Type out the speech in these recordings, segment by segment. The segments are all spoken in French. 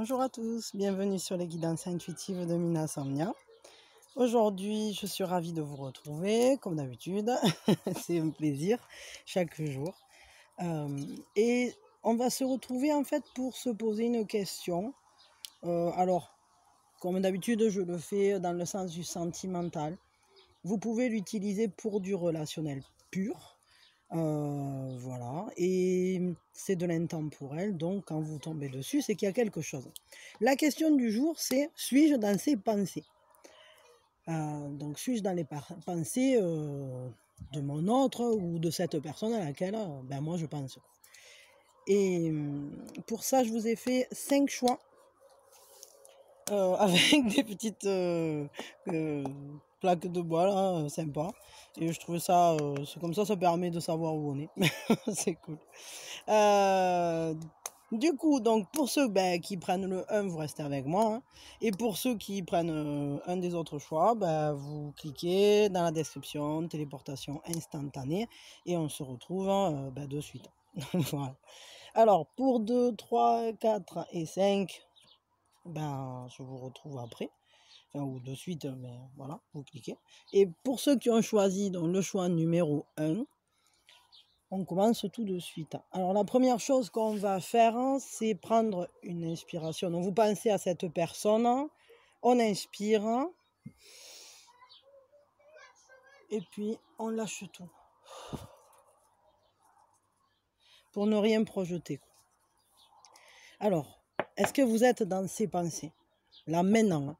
Bonjour à tous, bienvenue sur les guidances intuitives de Mina Somnia. Aujourd'hui, je suis ravie de vous retrouver, comme d'habitude. C'est un plaisir chaque jour. Et on va se retrouver en fait pour se poser une question. Alors, comme d'habitude, je le fais dans le sens du sentimental. Vous pouvez l'utiliser pour du relationnel pur. Voilà, et c'est de l'intemporel, donc quand vous tombez dessus, c'est qu'il y a quelque chose. La question du jour, c'est: suis-je dans ses pensées? Donc, suis-je dans les pensées de mon autre ou de cette personne à laquelle moi je pense. Et pour ça, je vous ai fait 5 choix avec des petites plaques de bois là, sympa. Et je trouve ça, c'est comme ça permet de savoir où on est. C'est cool. Du coup, donc pour ceux qui prennent le 1, vous restez avec moi. Hein. Et pour ceux qui prennent un des autres choix, vous cliquez dans la description, téléportation instantanée, et on se retrouve de suite. Voilà. Alors, pour 2, 3, 4 et 5, je vous retrouve après. Enfin, ou de suite, mais voilà, vous cliquez. Et pour ceux qui ont choisi donc, le choix numéro 1, on commence tout de suite. Alors la première chose qu'on va faire, c'est prendre une inspiration. Donc vous pensez à cette personne, on inspire, et puis on lâche tout. Pour ne rien projeter. Alors, est-ce que vous êtes dans ces pensées? Là maintenant.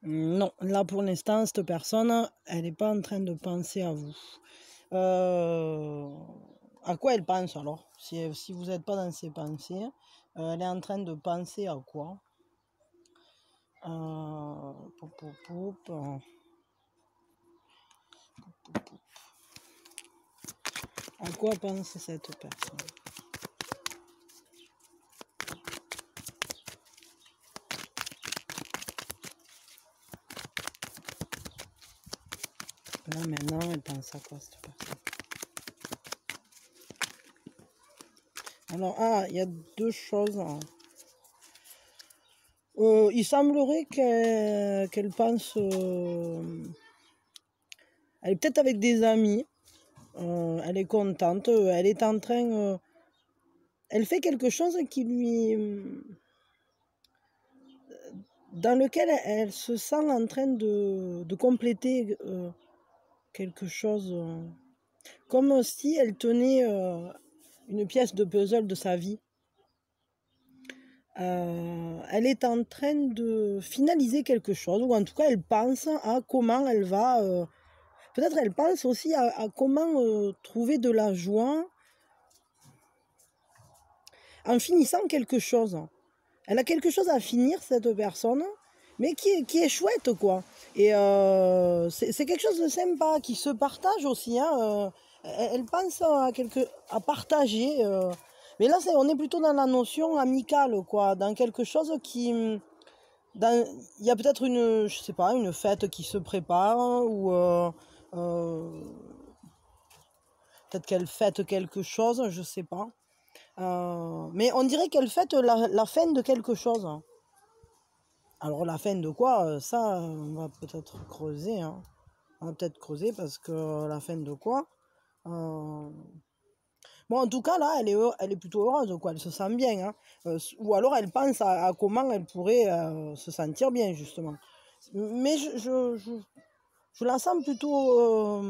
Non, là pour l'instant, cette personne, elle n'est pas en train de penser à vous. À quoi elle pense alors? Si vous n'êtes pas dans ses pensées, elle est en train de penser à quoi? À quoi pense cette personne? Là maintenant, elle pense à quoi cette personne? Alors, il y a deux choses. Il semblerait qu'elle pense... elle est peut-être avec des amis. Elle est contente. Elle est en train... elle fait quelque chose qui lui... dans lequel elle se sent en train de compléter quelque chose. Comme si elle tenait une pièce de puzzle de sa vie. Elle est en train de finaliser quelque chose, ou en tout cas elle pense à comment elle va... peut-être elle pense aussi à comment trouver de la joie en finissant quelque chose. Elle a quelque chose à finir, cette personne, mais qui est chouette, quoi. Et c'est quelque chose de sympa, qui se partage aussi. Hein. Elle pense à partager. Mais là, on est plutôt dans la notion amicale, quoi. Dans quelque chose qui... il y a peut-être je sais pas, une fête qui se prépare, ou peut-être qu'elle fête quelque chose, je sais pas. Mais on dirait qu'elle fête la fin de quelque chose. Alors la fin de quoi, ça, on va peut-être creuser. Hein. On va peut-être creuser parce que la fin de quoi. Bon, en tout cas, là, elle est plutôt heureuse, quoi. Elle se sent bien. Hein. Ou alors elle pense à comment elle pourrait se sentir bien, justement. Mais je la sens plutôt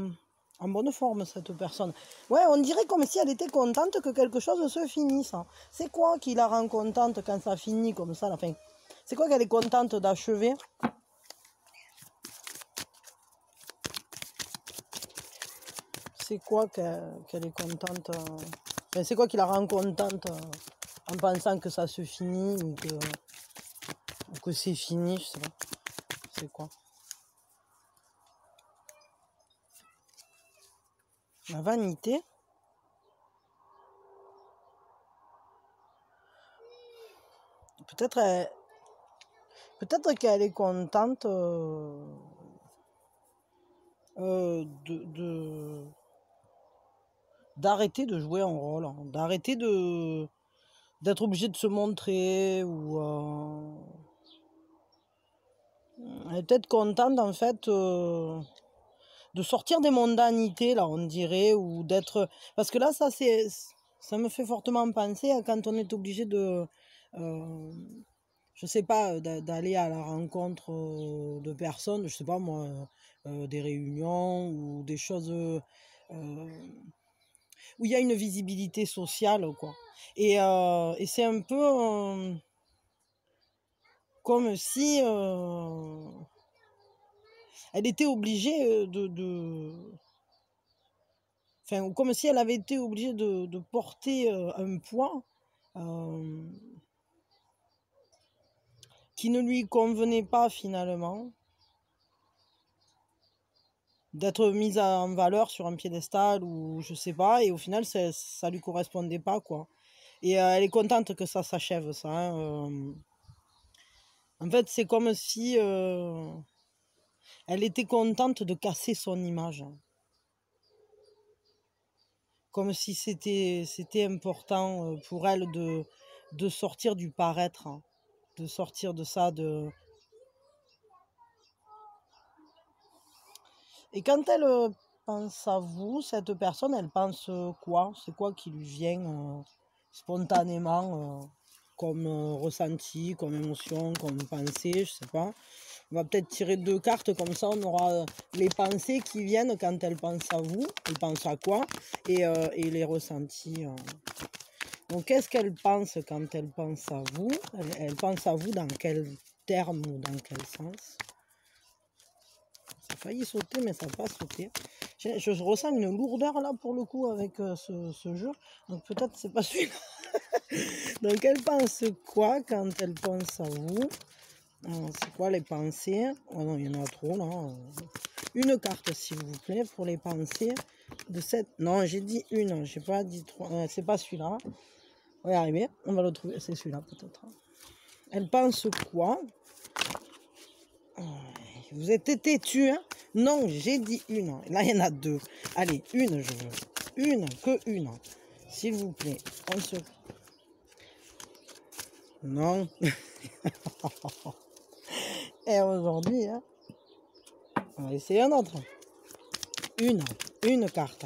en bonne forme, cette personne. Ouais, on dirait comme si elle était contente que quelque chose se finisse. Hein. C'est quoi qui la rend contente quand ça finit comme ça, la fin? C'est quoi qu'elle est contente d'achever? C'est quoi qu'elle est contente? C'est quoi qui la rend contente en pensant que ça se finit ou que c'est fini, je sais pas. C'est quoi? La vanité? Peut-être qu'elle est contente d'arrêter de jouer un rôle, hein, d'arrêter de d'être obligée de se montrer, ou elle est peut-être contente en fait de sortir des mondanités, là, on dirait, ou d'être... Parce que là, ça me fait fortement penser à quand on est obligé de... je sais pas, d'aller à la rencontre de personnes, je sais pas moi, des réunions ou des choses où il y a une visibilité sociale, quoi. Et c'est un peu comme si elle était obligée enfin, comme si elle avait été obligée de porter un poids qui ne lui convenait pas finalement, d'être mise en valeur sur un piédestal ou je sais pas, et au final ça lui correspondait pas, quoi. Et elle est contente que ça s'achève, ça, hein. En fait, c'est comme si elle était contente de casser son image, comme si c'était important pour elle de sortir du paraître, hein, de sortir de ça, de... Et quand elle pense à vous, cette personne, elle pense quoi? C'est quoi qui lui vient spontanément comme ressenti, comme émotion, comme pensée, je sais pas. On va peut-être tirer 2 cartes, comme ça on aura les pensées qui viennent quand elle pense à vous, elle pense à quoi, et les ressentis. Donc qu'est-ce qu'elle pense quand elle pense à vous? Elle pense à vous dans quel terme ou dans quel sens? Ça a failli sauter, mais ça n'a pas sauté. Je ressens une lourdeur là pour le coup avec ce jeu. Donc peut-être c'est pas celui-là. Donc elle pense quoi quand elle pense à vous? C'est quoi les pensées? Oh non, il y en a trop là. Une carte s'il vous plaît pour les pensées de cette... Non, j'ai dit une, j'ai pas dit trois. C'est pas celui-là. On va y arriver, on va le trouver. C'est celui-là peut-être. Elle pense quoi? Vous êtes têtu, hein? Non, j'ai dit une. Là, il y en a 2. Allez, une, je veux. Une, que une. S'il vous plaît. On se... Non. Et aujourd'hui, hein, on va essayer un autre. Une carte.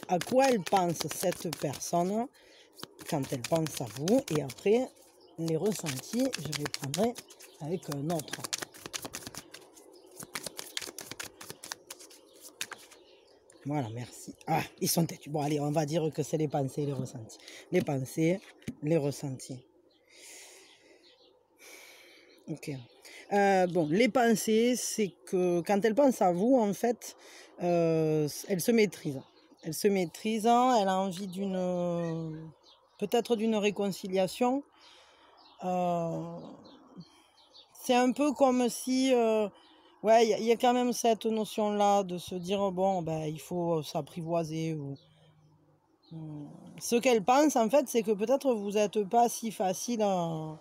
À quoi elle pense cette personne quand elle pense à vous? Et après, les ressentis, je les prendrai avec un autre. Voilà, merci. Ah, ils sont têtus. Bon, allez, on va dire que c'est les pensées et les ressentis. Les pensées, les ressentis. Ok. Bon, les pensées, c'est que quand elle pense à vous, en fait, elle se maîtrise. Elle se maîtrise, hein, elle a envie d'une... peut-être d'une réconciliation. C'est un peu comme si... ouais, il y a quand même cette notion-là de se dire, bon, ben, il faut s'apprivoiser. Ou... Ce qu'elle pense, en fait, c'est que peut-être vous n'êtes pas si facile à...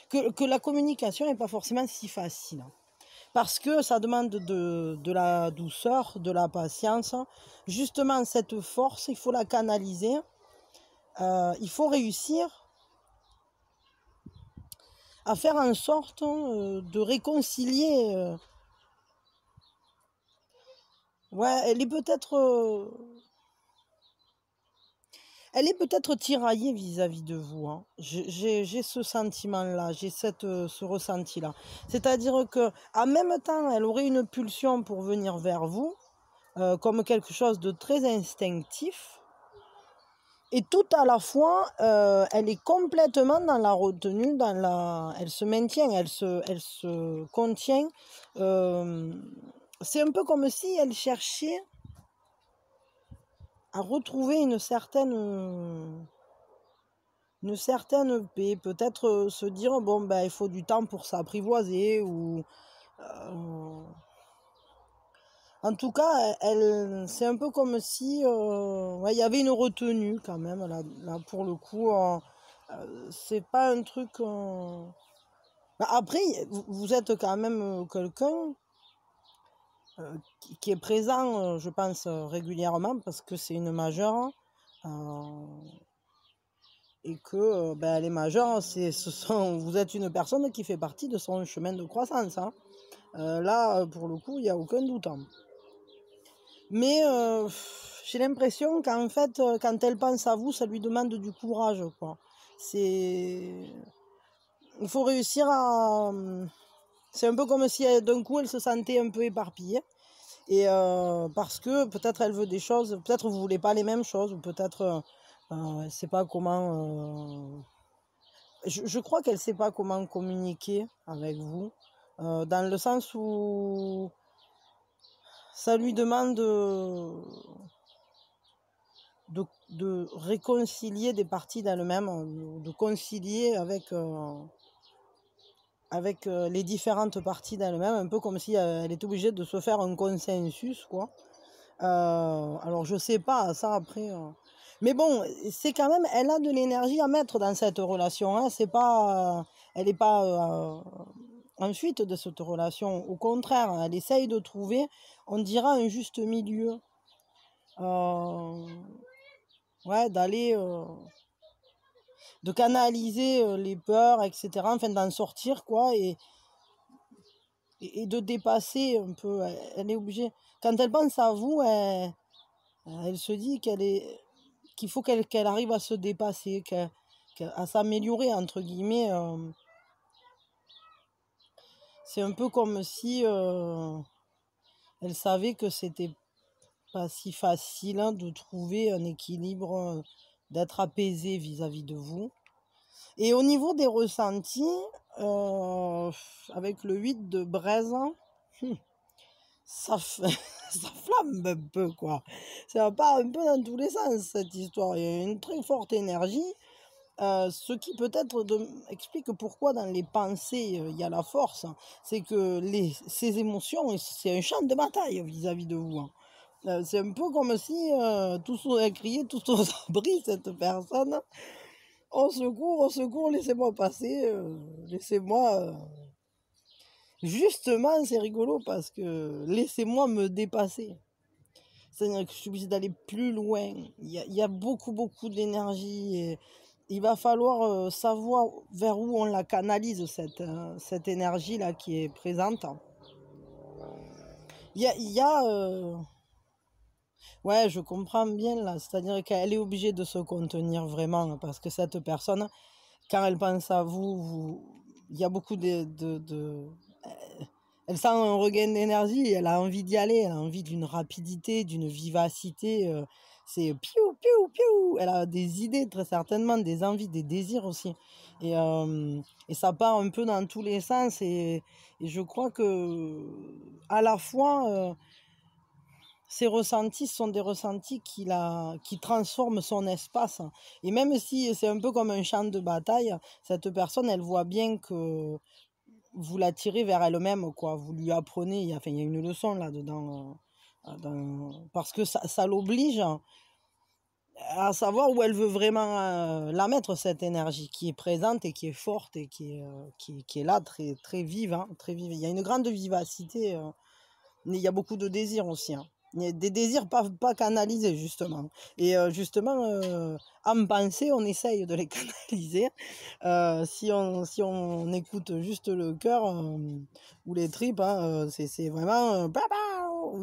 Que la communication n'est pas forcément si facile. Parce que ça demande de la douceur, de la patience. Justement, cette force, il faut la canaliser. Il faut réussir à faire en sorte de réconcilier. Ouais, elle est peut-être tiraillée vis-à-vis de vous, hein. J'ai ce sentiment-là, j'ai ce ressenti-là. C'est-à-dire que, en même temps, elle aurait une pulsion pour venir vers vous, comme quelque chose de très instinctif. Et tout à la fois, elle est complètement dans la retenue, elle se maintient, elle se contient. C'est un peu comme si elle cherchait à retrouver une certaine paix, peut-être se dire, bon, ben, il faut du temps pour s'apprivoiser, ou... en tout cas, c'est un peu comme si ouais, il y avait une retenue quand même, là pour le coup. C'est pas un truc... Après, vous êtes quand même quelqu'un qui est présent, je pense, régulièrement, parce que c'est une majeure. et que ben, elle est majeure, vous êtes une personne qui fait partie de son chemin de croissance. Hein. Là, pour le coup, il n'y a aucun doute. Hein. Mais j'ai l'impression qu'en fait, quand elle pense à vous, ça lui demande du courage, quoi. Il faut réussir à... C'est un peu comme si d'un coup, elle se sentait un peu éparpillée. Et parce que peut-être elle veut des choses, peut-être vous voulez pas les mêmes choses, ou peut-être elle sait pas comment... Je crois qu'elle sait pas comment communiquer avec vous, dans le sens où ça lui demande de réconcilier des parties d'elle-même, de concilier avec les différentes parties d'elle-même, un peu comme si elle était obligée de se faire un consensus, quoi. Alors je sais pas, ça après... Mais bon, c'est quand même, elle a de l'énergie à mettre dans cette relation, hein. C'est pas, elle n'est pas en fuite de cette relation. Au contraire, elle essaye de trouver, on dira, un juste milieu. Ouais, de canaliser les peurs, etc. Enfin, d'en sortir, quoi, et de dépasser un peu. Elle est obligée. Quand elle pense à vous, elle se dit qu'il faut qu'elle arrive à se dépasser, à s'améliorer, entre guillemets. C'est un peu comme si elle savait que c'était pas si facile, hein, de trouver un équilibre, d'être apaisée vis-à-vis de vous. Et au niveau des ressentis, avec le 8 de braise, ça, ça flambe un peu, quoi. Ça part un peu dans tous les sens, cette histoire. Il y a une très forte énergie, ce qui peut-être explique pourquoi dans les pensées, il y a la force. C'est que ces émotions, c'est un champ de bataille vis-à-vis de vous. Hein. C'est un peu comme si tous ont crié, tous aux abris, cette personne. Au secours, laissez-moi passer, laissez-moi... Justement, c'est rigolo parce que laissez-moi me dépasser. C'est-à-dire que je suis obligée d'aller plus loin. Il y a beaucoup, beaucoup d'énergie. Et il va falloir savoir vers où on la canalise, cette énergie-là qui est présente. Ouais, je comprends bien là. C'est-à-dire qu'elle est obligée de se contenir vraiment parce que cette personne, quand elle pense à il y a beaucoup elle sent un regain d'énergie, elle a envie d'y aller, elle a envie d'une rapidité, d'une vivacité. C'est piou, piou, piou. Elle a des idées, très certainement, des envies, des désirs aussi. Et, et ça part un peu dans tous les sens. Et je crois que, à la fois, ces ressentis sont des ressentis qui transforment son espace. Et même si c'est un peu comme un champ de bataille, cette personne, elle voit bien que vous la tirez vers elle-même, quoi. Vous lui apprenez, il y a une leçon là-dedans, parce que ça l'oblige à savoir où elle veut vraiment la mettre, cette énergie qui est présente et qui est forte et qui est là, très, très vive, hein, très vive. Il y a une grande vivacité, mais il y a beaucoup de désirs aussi. Hein. Il y a des désirs pas canalisés, justement. Et justement, en pensée, on essaye de les canaliser. Si on écoute juste le cœur ou les tripes, hein, c'est vraiment...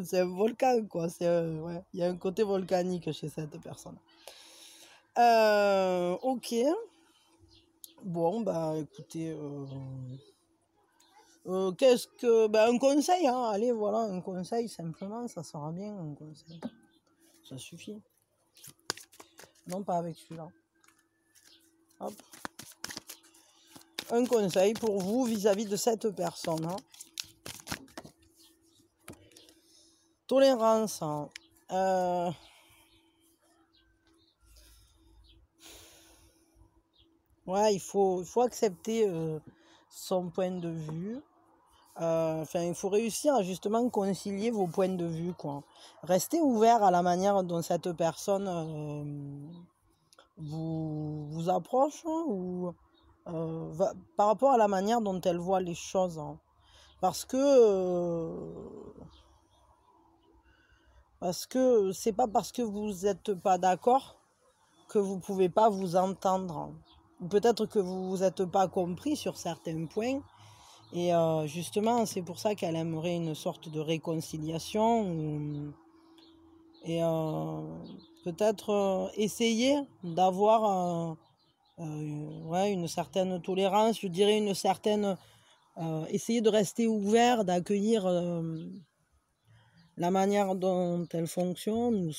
c'est un volcan, quoi. Ouais, il y a un côté volcanique chez cette personne. Ok. Bon, bah écoutez... un conseil, hein. Allez, voilà, un conseil, simplement, ça sera bien, un conseil. Ça suffit. Non, pas avec celui-là. Hop. Un conseil pour vous vis-à-vis de cette personne. Hein. Tolérance. Hein. Ouais, il faut accepter son point de vue. Il faut réussir à justement concilier vos points de vue, quoi. Restez ouvert à la manière dont cette personne vous approche, hein, ou par rapport à la manière dont elle voit les choses. Hein. Parce que c'est pas parce que vous n'êtes pas d'accord que vous ne pouvez pas vous entendre. Ou peut-être que vous n'êtes pas compris sur certains points. Et justement, c'est pour ça qu'elle aimerait une sorte de réconciliation. Et peut-être essayer d'avoir ouais, une certaine tolérance, je dirais une certaine... essayer de rester ouvert, d'accueillir la manière dont elle fonctionne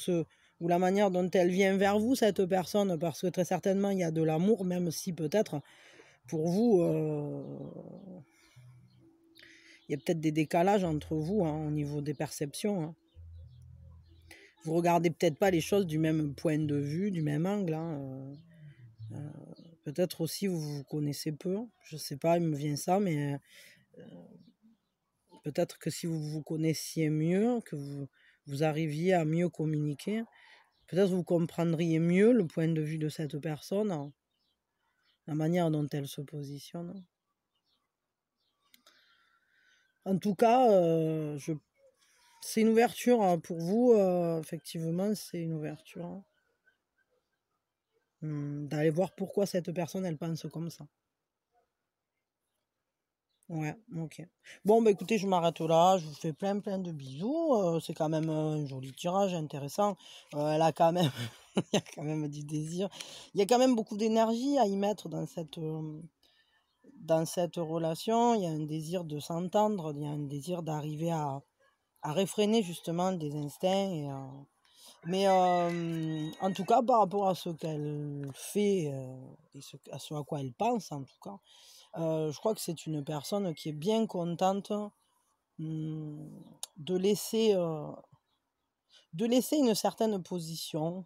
ou la manière dont elle vient vers vous, cette personne, parce que très certainement il y a de l'amour, même si peut-être pour vous, il y a peut-être des décalages entre vous au niveau des perceptions. Vous regardez peut-être pas les choses du même point de vue, du même angle. Peut-être aussi vous vous connaissez peu, je sais pas, il me vient ça, mais peut-être que si vous vous connaissiez mieux, que vous arriviez à mieux communiquer, peut-être vous comprendriez mieux le point de vue de cette personne, la manière dont elle se positionne. En tout cas, c'est une ouverture pour vous, effectivement, c'est une ouverture. D'aller voir pourquoi cette personne, elle pense comme ça. Ouais, ok. Bon, bah écoutez, je m'arrête là. Je vous fais plein de bisous. C'est quand même un joli tirage, intéressant. Elle a quand même, il y a quand même du désir. Il y a quand même beaucoup d'énergie à y mettre dans cette relation. Il y a un désir de s'entendre. Il y a un désir d'arriver à réfréner justement des instincts. Mais en tout cas, par rapport à ce qu'elle fait et à ce à quoi elle pense, en tout cas, je crois que c'est une personne qui est bien contente de laisser une certaine position,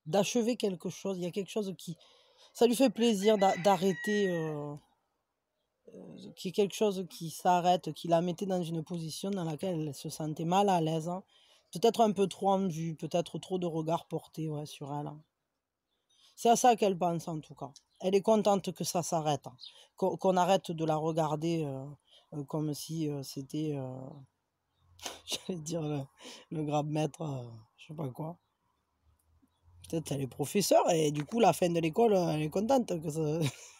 d'achever quelque chose. Il y a quelque chose qui... Ça lui fait plaisir d'arrêter, qu'il y ait quelque chose qui s'arrête, qui la mettait dans une position dans laquelle elle se sentait mal à l'aise. Peut-être un peu trop en vue, peut-être trop de regards portés sur elle. C'est à ça qu'elle pense en tout cas. Elle est contente que ça s'arrête, qu'on arrête de la regarder comme si c'était, j'allais dire, le grave maître, je sais pas quoi. Peut-être elle est professeure et du coup la fin de l'école, elle est contente que ça...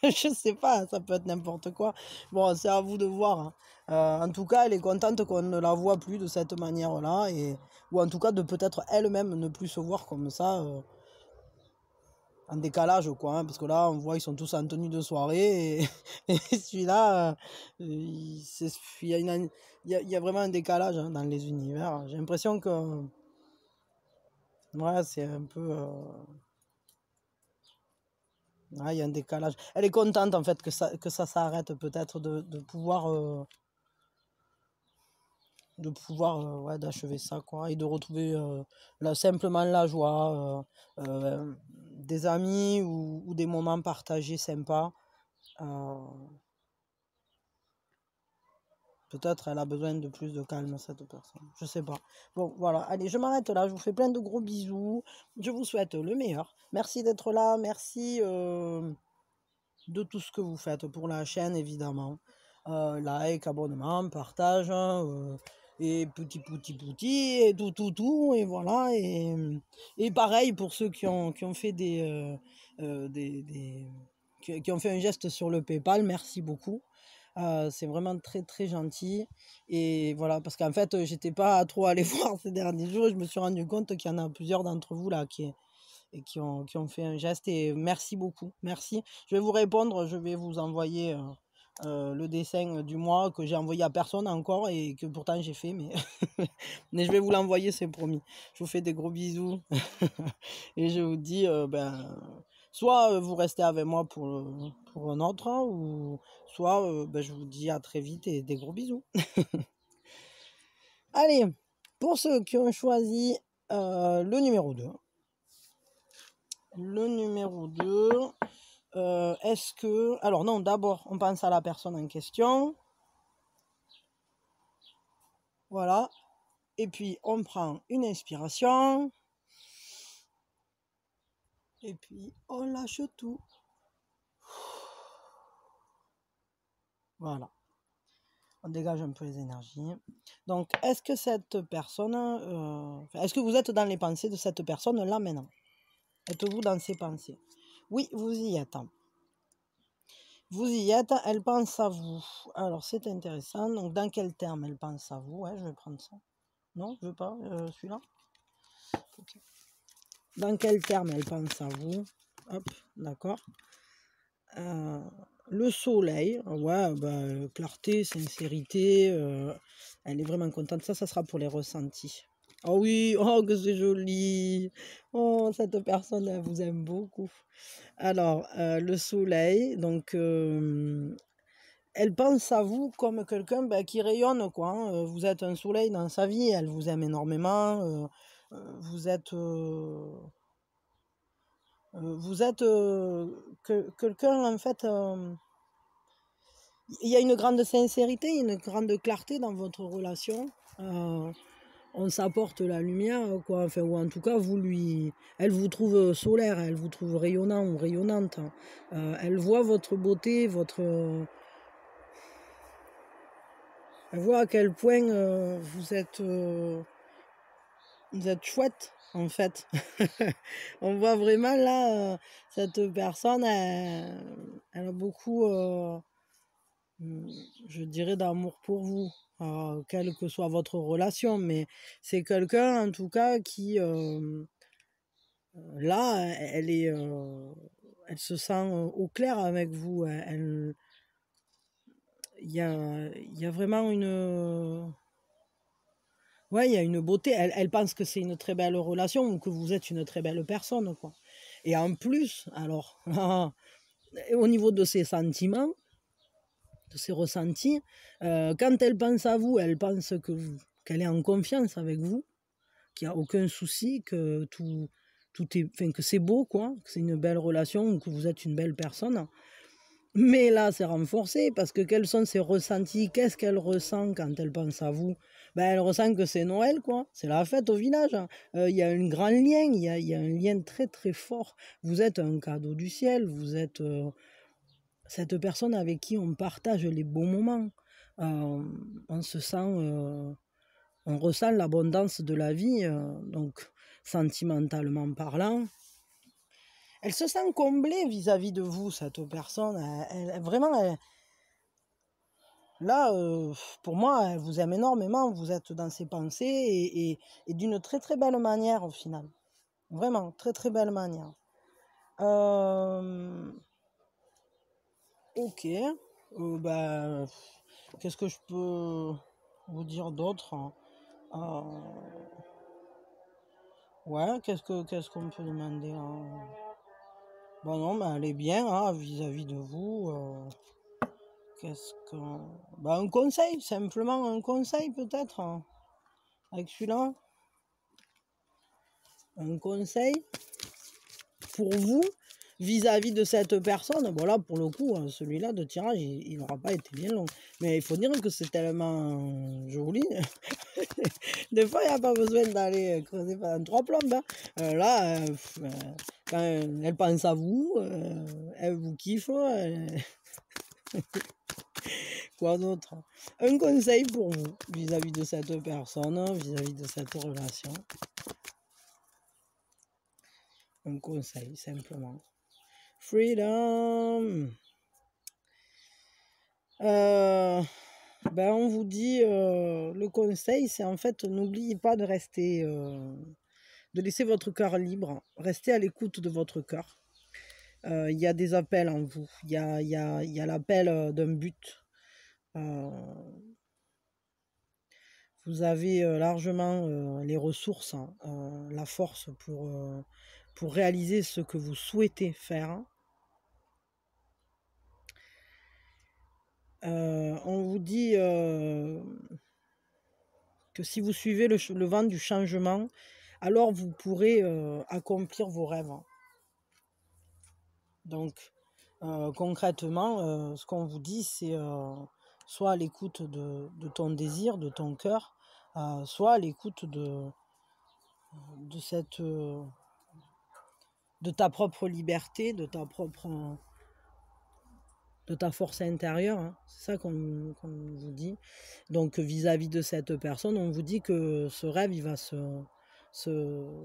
je sais pas, ça peut être n'importe quoi. Bon, c'est à vous de voir. En tout cas, elle est contente qu'on ne la voit plus de cette manière-là, ou en tout cas de peut-être elle-même ne plus se voir comme ça. En décalage quoi, parce que là on voit ils sont tous en tenue de soirée et celui-là il y a vraiment un décalage dans les univers. J'ai l'impression que ouais, c'est un peu ouais, il y a un décalage. Elle est contente en fait que ça s'arrête, peut-être de pouvoir ouais, d'achever ça quoi, et de retrouver simplement la joie, des amis ou des moments partagés sympas. Peut-être elle a besoin de plus de calme, cette personne. Je sais pas. Bon, voilà. Allez, je m'arrête là. Je vous fais plein de gros bisous. Je vous souhaite le meilleur. Merci d'être là. Merci de tout ce que vous faites pour la chaîne, évidemment. Like, abonnement, partage, et petit, et tout, et voilà. Et pareil pour ceux qui ont fait qui ont fait un geste sur le PayPal. Merci beaucoup. C'est vraiment très gentil. Et voilà, parce qu'en fait, j'étais pas trop allée voir ces derniers jours. Je me suis rendu compte qu'il y en a plusieurs d'entre vous là qui ont fait un geste. Et merci beaucoup. Merci. Je vais vous répondre. Je vais vous envoyer le dessin du mois que j'ai envoyé à personne encore et que pourtant j'ai fait. Mais, mais je vais vous l'envoyer, c'est promis. Je vous fais des gros bisous. Et je vous dis, soit vous restez avec moi pour un autre, ou soit je vous dis à très vite et des gros bisous. Allez, pour ceux qui ont choisi le numéro 2. Le numéro 2, est-ce que... Alors non, d'abord, on pense à la personne en question. Voilà. Et puis, on prend une inspiration. Et puis, on lâche tout. Voilà. On dégage un peu les énergies. Donc, est-ce que cette personne... est-ce que vous êtes dans les pensées de cette personne là maintenant? Êtes-vous dans ses pensées? Oui, vous y êtes. Vous y êtes, elle pense à vous. Alors, c'est intéressant. Donc, dans quel terme elle pense à vous? Ouais, je vais prendre ça. Non, je veux pas, celui-là. Okay. Dans quel terme elle pense à vous? Hop, d'accord. Le soleil, ouais, bah, clarté, sincérité, elle est vraiment contente. Ça sera pour les ressentis. Oh oui, oh que c'est joli. Oh, cette personne, elle vous aime beaucoup. Alors, le soleil, donc, elle pense à vous comme quelqu'un qui rayonne, quoi. Hein. Vous êtes un soleil dans sa vie, elle vous aime énormément. Vous êtes, quelqu'un, en fait. Il y a une grande sincérité, une grande clarté dans votre relation. On s'apporte la lumière, quoi. Enfin, ou en tout cas, elle vous trouve solaire, elle vous trouve rayonnant ou rayonnante. Elle voit votre beauté, elle voit à quel point vous êtes chouette, en fait. On voit vraiment là, cette personne, elle a beaucoup, je dirais, d'amour pour vous, quelle que soit votre relation, mais c'est quelqu'un, en tout cas, qui, là, elle se sent au clair avec vous. Il y a vraiment ouais, il y a une beauté. Elle pense que c'est une très belle relation ou que vous êtes une très belle personne, quoi. Et en plus, alors, au niveau de ses sentiments, de ses ressentis, quand elle pense à vous, elle pense qu'elle est en confiance avec vous, qu'il n'y a aucun souci, que enfin, que c'est beau, quoi, que c'est une belle relation ou que vous êtes une belle personne. Mais là, c'est renforcé parce que quels sont ses ressentis? Qu'est-ce qu'elle ressent quand elle pense à vous? Ben, elle ressent que c'est Noël, quoi. C'est la fête au village. Il y a un grand lien, il y a un lien très très fort. Vous êtes un cadeau du ciel, vous êtes cette personne avec qui on partage les bons moments. On se sent, on ressent l'abondance de la vie, donc sentimentalement parlant. Elle se sent comblée vis-à-vis de vous, cette personne. Vraiment, là, pour moi, elle vous aime énormément. Vous êtes dans ses pensées et d'une très très belle manière au final. Vraiment, très très belle manière. Ok. Ben, qu'est-ce que je peux vous dire d'autre? Ouais, qu'est-ce qu'on peut demander là? Bon non, mais elle est bien hein, vis-à-vis de vous. Qu'est-ce que... Bah, un conseil, simplement un conseil peut-être. Hein, avec celui-là. Un conseil pour vous vis-à-vis de cette personne. Bon là, pour le coup, celui-là de tirage, il n'aura pas été bien long. Mais il faut dire que c'est tellement joli. Des fois, il n'y a pas besoin d'aller creuser pendant 3 plombes. Hein. Là, quand elle pense à vous, elle vous kiffe. Quoi d'autre? Un conseil pour vous vis-à-vis de cette personne, vis-à-vis de cette relation. Un conseil, simplement. Freedom. Ben on vous dit, le conseil, c'est en fait, n'oubliez pas de rester, de laisser votre cœur libre, restez à l'écoute de votre cœur. Il y a des appels en vous, il y a l'appel d'un but. Vous avez largement les ressources, la force pour réaliser ce que vous souhaitez faire. On vous dit que si vous suivez le vent du changement, alors vous pourrez accomplir vos rêves. Donc, concrètement, ce qu'on vous dit, c'est soit à l'écoute de ton désir, de ton cœur, soit à l'écoute de ta propre liberté, de ta force intérieure. Hein. C'est ça qu'on vous dit. Donc, vis-à-vis de cette personne, on vous dit que ce rêve, il va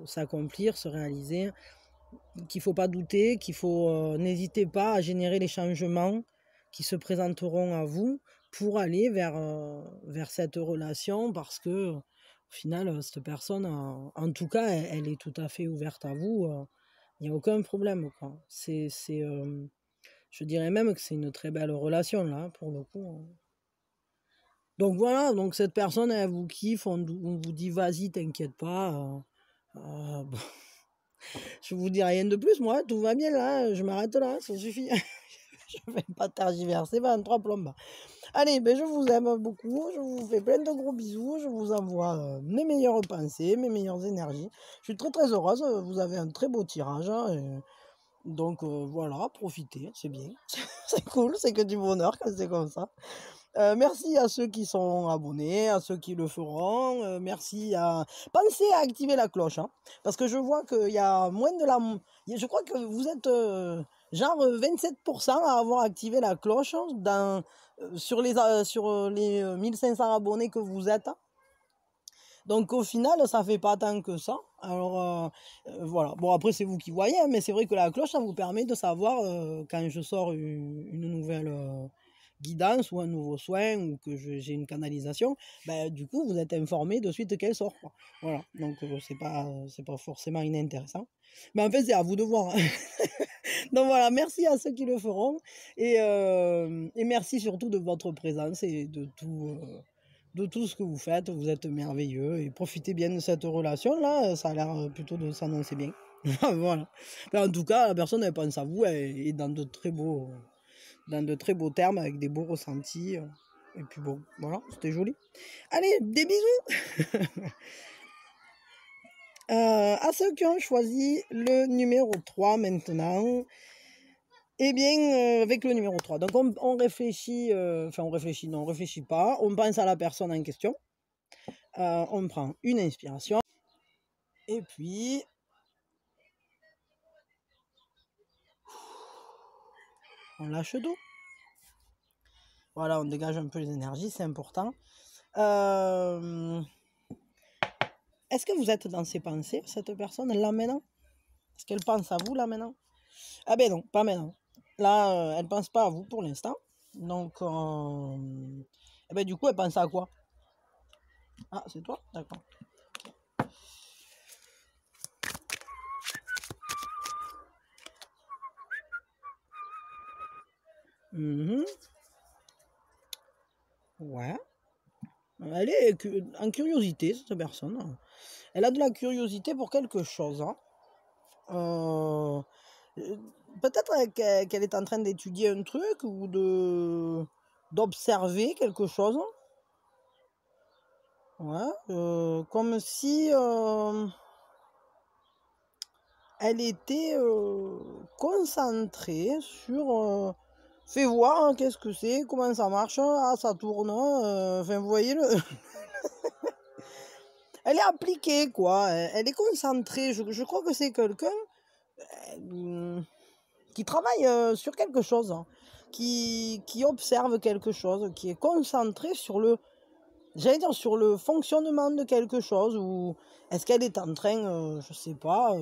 s'accomplir, se réaliser. qu'il ne faut pas douter, n'hésitez pas à générer les changements qui se présenteront à vous pour aller vers cette relation, parce que au final, cette personne, en tout cas, elle est tout à fait ouverte à vous. Il n'y a aucun problème, quoi. Je dirais même que c'est une très belle relation, là, pour le coup. Donc voilà, donc cette personne, elle vous kiffe, on vous dit vas-y, t'inquiète pas. Bon, je vous dis rien de plus, moi, tout va bien là, je m'arrête là, ça suffit. Je ne vais pas tergiverser 23 plombes. Allez, ben je vous aime beaucoup, je vous fais plein de gros bisous, je vous envoie mes meilleures pensées, mes meilleures énergies. Je suis très très heureuse, vous avez un très beau tirage, hein, donc voilà, profitez, c'est bien, c'est cool, c'est que du bonheur quand c'est comme ça. Merci à ceux qui sont abonnés, à ceux qui le feront. Merci à... Pensez à activer la cloche, hein, parce que je vois qu'il y a moins de la... Je crois que vous êtes genre 27% à avoir activé la cloche sur les 1500 abonnés que vous êtes. Donc au final, ça fait pas tant que ça. Alors voilà. Bon, après, c'est vous qui voyez, hein, mais c'est vrai que la cloche, ça vous permet de savoir quand je sors une nouvelle guidance ou un nouveau soin ou que j'ai une canalisation. Ben, du coup, vous êtes informé de suite qu'elle sort, quoi. Voilà. Donc c'est pas forcément inintéressant. Mais en fait, c'est à vous de voir, hein. Donc voilà, merci à ceux qui le feront. Et merci surtout de votre présence et de tout ce que vous faites. Vous êtes merveilleux et profitez bien de cette relation-là. Ça a l'air plutôt de s'annoncer bien. Voilà. En tout cas, la personne, elle pense à vous, elle est dans de très beaux termes, avec des beaux ressentis. Et puis bon, voilà, c'était joli. Allez, des bisous. À ceux qui ont choisi le numéro 3 maintenant. Eh bien, avec le numéro 3, donc on réfléchit, enfin on réfléchit, non, on réfléchit pas, on pense à la personne en question, on prend une inspiration, et puis on lâche d'eau. Voilà, on dégage un peu les énergies, c'est important. Est-ce que vous êtes dans ses pensées, cette personne, là maintenant? Est-ce qu'elle pense à vous, là maintenant? Ah ben non, pas maintenant. Là, elle pense pas à vous pour l'instant. Donc, eh ben, du coup, elle pense à quoi? Ah, c'est toi? D'accord. Ouais. Elle est en curiosité, cette personne. Elle a de la curiosité pour quelque chose, hein. Euh, Peut-être qu'elle est en train d'étudier un truc ou d'observer quelque chose. Ouais. Comme si elle était concentrée sur... fais voir, hein, qu'est-ce que c'est, comment ça marche, ah ça tourne, enfin vous voyez elle est appliquée, quoi, elle est concentrée, je crois que c'est quelqu'un qui travaille sur quelque chose, hein, qui observe quelque chose, qui est concentré sur j'allais dire sur le fonctionnement de quelque chose, ou est-ce qu'elle est en train, je sais pas,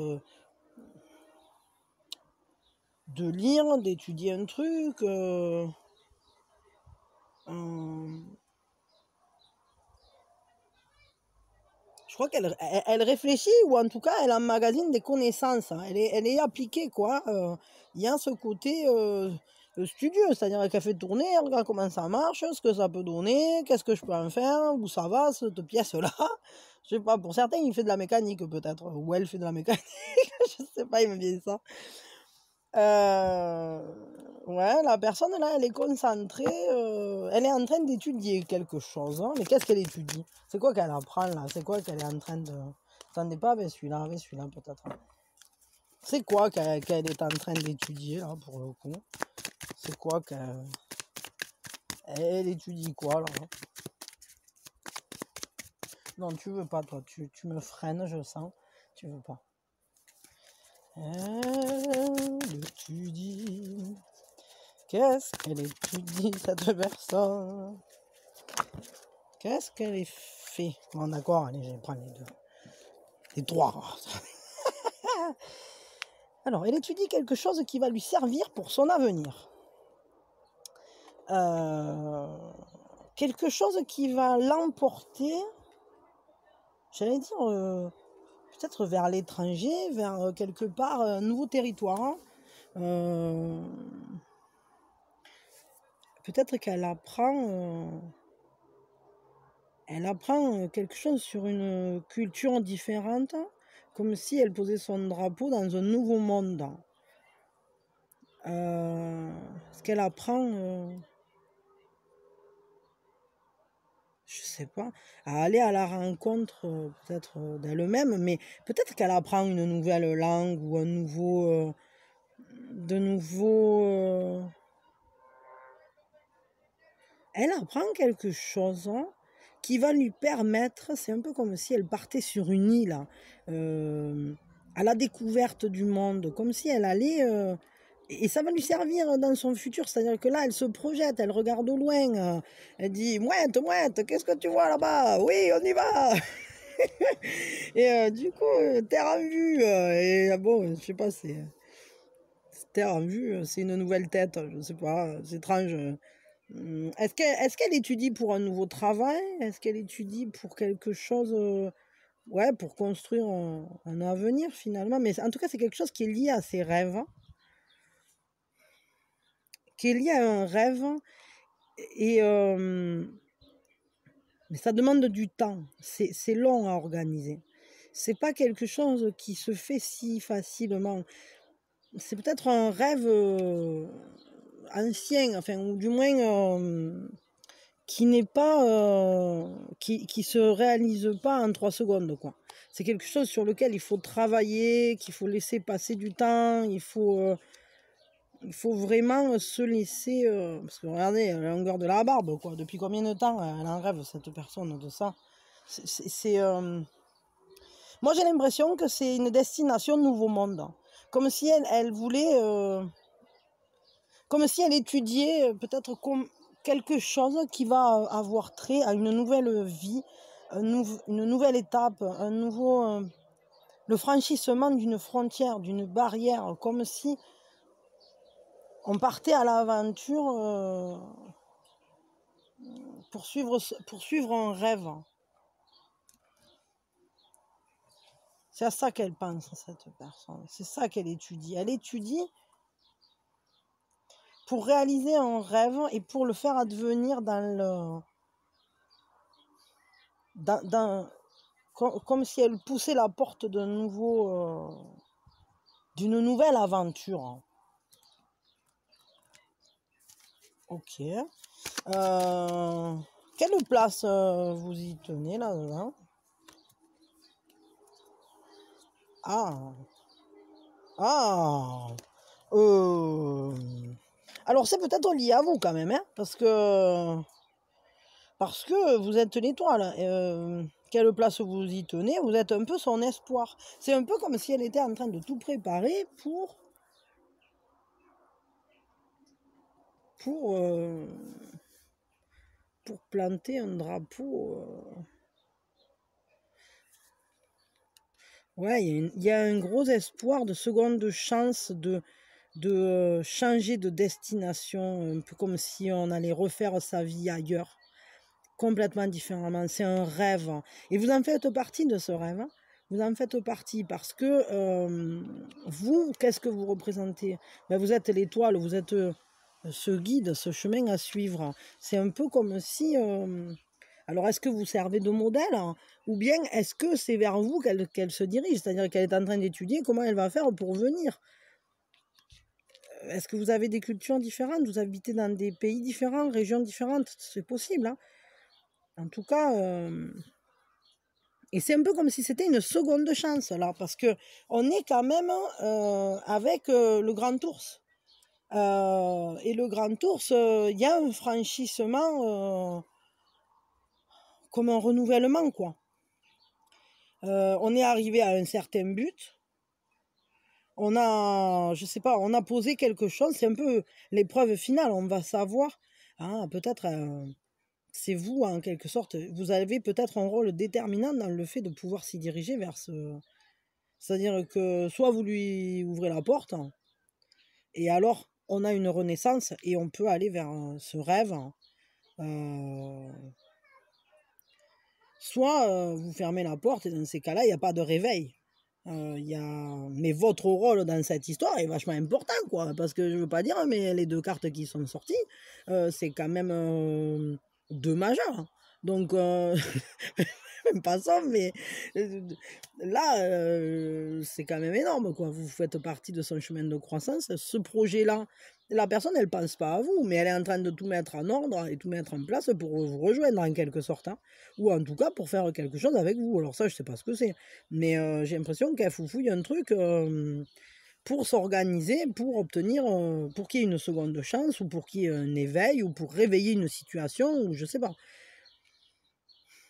de lire, d'étudier un truc, je crois qu'elle réfléchit, ou en tout cas elle emmagasine des connaissances, hein. Elle est appliquée, quoi. Il y a ce côté studieux, c'est-à-dire qu'elle fait tourner, elle regarde comment ça marche, ce que ça peut donner, qu'est-ce que je peux en faire, où ça va cette pièce-là. Je sais pas, pour certains il fait de la mécanique peut-être, ou elle fait de la mécanique, je sais pas, il me vient ça. Ouais, la personne là, elle est concentrée, elle est en train d'étudier quelque chose, hein. Mais qu'est-ce qu'elle étudie? C'est quoi qu'elle apprend là? C'est quoi qu'elle est en train de... Attendez pas avec celui-là peut-être. C'est quoi qu'elle est en train d'étudier là pour le coup? C'est quoi elle étudie quoi là? Non, tu veux pas toi, tu me freines, je sens. Tu veux pas. Elle étudie. Qu'est-ce qu'elle étudie, cette personne? Qu'est-ce qu'elle fait? Bon, d'accord, allez, je vais prendre les deux. Les trois. Alors, elle étudie quelque chose qui va lui servir pour son avenir. Quelque chose qui va l'emporter, j'allais dire, peut-être vers l'étranger, vers quelque part un nouveau territoire. Peut-être qu'elle apprend quelque chose sur une culture différente, comme si elle posait son drapeau dans un nouveau monde. Ce qu'elle apprend, je sais pas, à aller à la rencontre peut-être d'elle-même, mais peut-être qu'elle apprend une nouvelle langue ou un nouveau, elle apprend quelque chose qui va lui permettre, c'est un peu comme si elle partait sur une île à la découverte du monde, comme si elle allait, et ça va lui servir dans son futur, c'est-à-dire que là, elle se projette, elle regarde au loin, elle dit, mouette, mouette, qu'est-ce que tu vois là-bas? Oui, on y va. Et du coup, terre en vue, et bon, je sais pas, c'est terre en vue, c'est une nouvelle tête, je sais pas, c'est étrange. Est-ce qu'elle étudie pour un nouveau travail? Est-ce qu'elle étudie pour quelque chose, ouais, pour construire un avenir finalement? Mais en tout cas, c'est quelque chose qui est lié à ses rêves, qui est lié à un rêve, et mais ça demande du temps. C'est long à organiser. C'est pas quelque chose qui se fait si facilement. C'est peut-être un rêve ancien, enfin, ou du moins qui n'est pas, qui se réalise pas en 3 secondes, quoi. C'est quelque chose sur lequel il faut travailler, qu'il faut laisser passer du temps, il faut vraiment se laisser, parce que regardez, la longueur de la barbe, quoi. Depuis combien de temps elle en rêve, cette personne, de ça? Moi, j'ai l'impression que c'est une destination nouveau monde. Comme si elle voulait, comme si elle étudiait peut-être comme quelque chose qui va avoir trait à une nouvelle vie, une nouvelle étape, un nouveau, le franchissement d'une frontière, d'une barrière, comme si on partait à l'aventure pour suivre un rêve. C'est à ça qu'elle pense, cette personne. C'est ça qu'elle étudie. Elle étudie pour réaliser un rêve et pour le faire advenir comme si elle poussait la porte d'une nouvelle aventure. Ok. Quelle place vous y tenez là-dedans? Ah. Ah. Alors c'est peut-être lié à vous quand même, hein, parce que vous êtes l'étoile. Quelle place vous y tenez? Vous êtes un peu son espoir. C'est un peu comme si elle était en train de tout préparer pour, euh, pour planter un drapeau. Ouais, il y a un gros espoir de seconde chance de changer de destination, un peu comme si on allait refaire sa vie ailleurs, complètement différemment. C'est un rêve. Et vous en faites partie de ce rêve. Vous en faites partie parce que vous, qu'est-ce que vous représentez? Ben, vous êtes l'étoile, vous êtes ce guide, ce chemin à suivre. C'est un peu comme si... alors, est-ce que vous servez de modèle, hein, ou bien est-ce que c'est vers vous qu'elle se dirige? C'est-à-dire qu'elle est en train d'étudier comment elle va faire pour venir. Est-ce que vous avez des cultures différentes? Vous habitez dans des pays différents, régions différentes? C'est possible, hein. En tout cas, et c'est un peu comme si c'était une seconde chance, là, parce que on est quand même avec le grand ours. Et le grand ours, il y a un franchissement comme un renouvellement, quoi. On est arrivé à un certain but. On a, je sais pas, on a posé quelque chose. C'est un peu l'épreuve finale. On va savoir, hein, peut-être, c'est vous, en quelque sorte. Vous avez peut-être un rôle déterminant dans le fait de pouvoir s'y diriger vers C'est-à-dire que soit vous lui ouvrez la porte, et alors on a une renaissance et on peut aller vers ce rêve. Soit vous fermez la porte et dans ces cas-là, il n'y a pas de réveil. Mais votre rôle dans cette histoire est vachement important, quoi. Parce que je veux pas dire, mais les 2 cartes qui sont sorties, c'est quand même 2 majeurs. Donc, même pas ça, mais là, c'est quand même énorme, quoi. Vous faites partie de son chemin de croissance. Ce projet-là, la personne, elle pense pas à vous, mais elle est en train de tout mettre en ordre et tout mettre en place pour vous rejoindre en quelque sorte, hein. Ou en tout cas pour faire quelque chose avec vous. Alors ça, je sais pas ce que c'est, mais j'ai l'impression qu'elle foufouille un truc pour s'organiser, pour obtenir, pour qu'il y ait une seconde chance, ou pour qu'il y ait un éveil, ou pour réveiller une situation, ou je sais pas.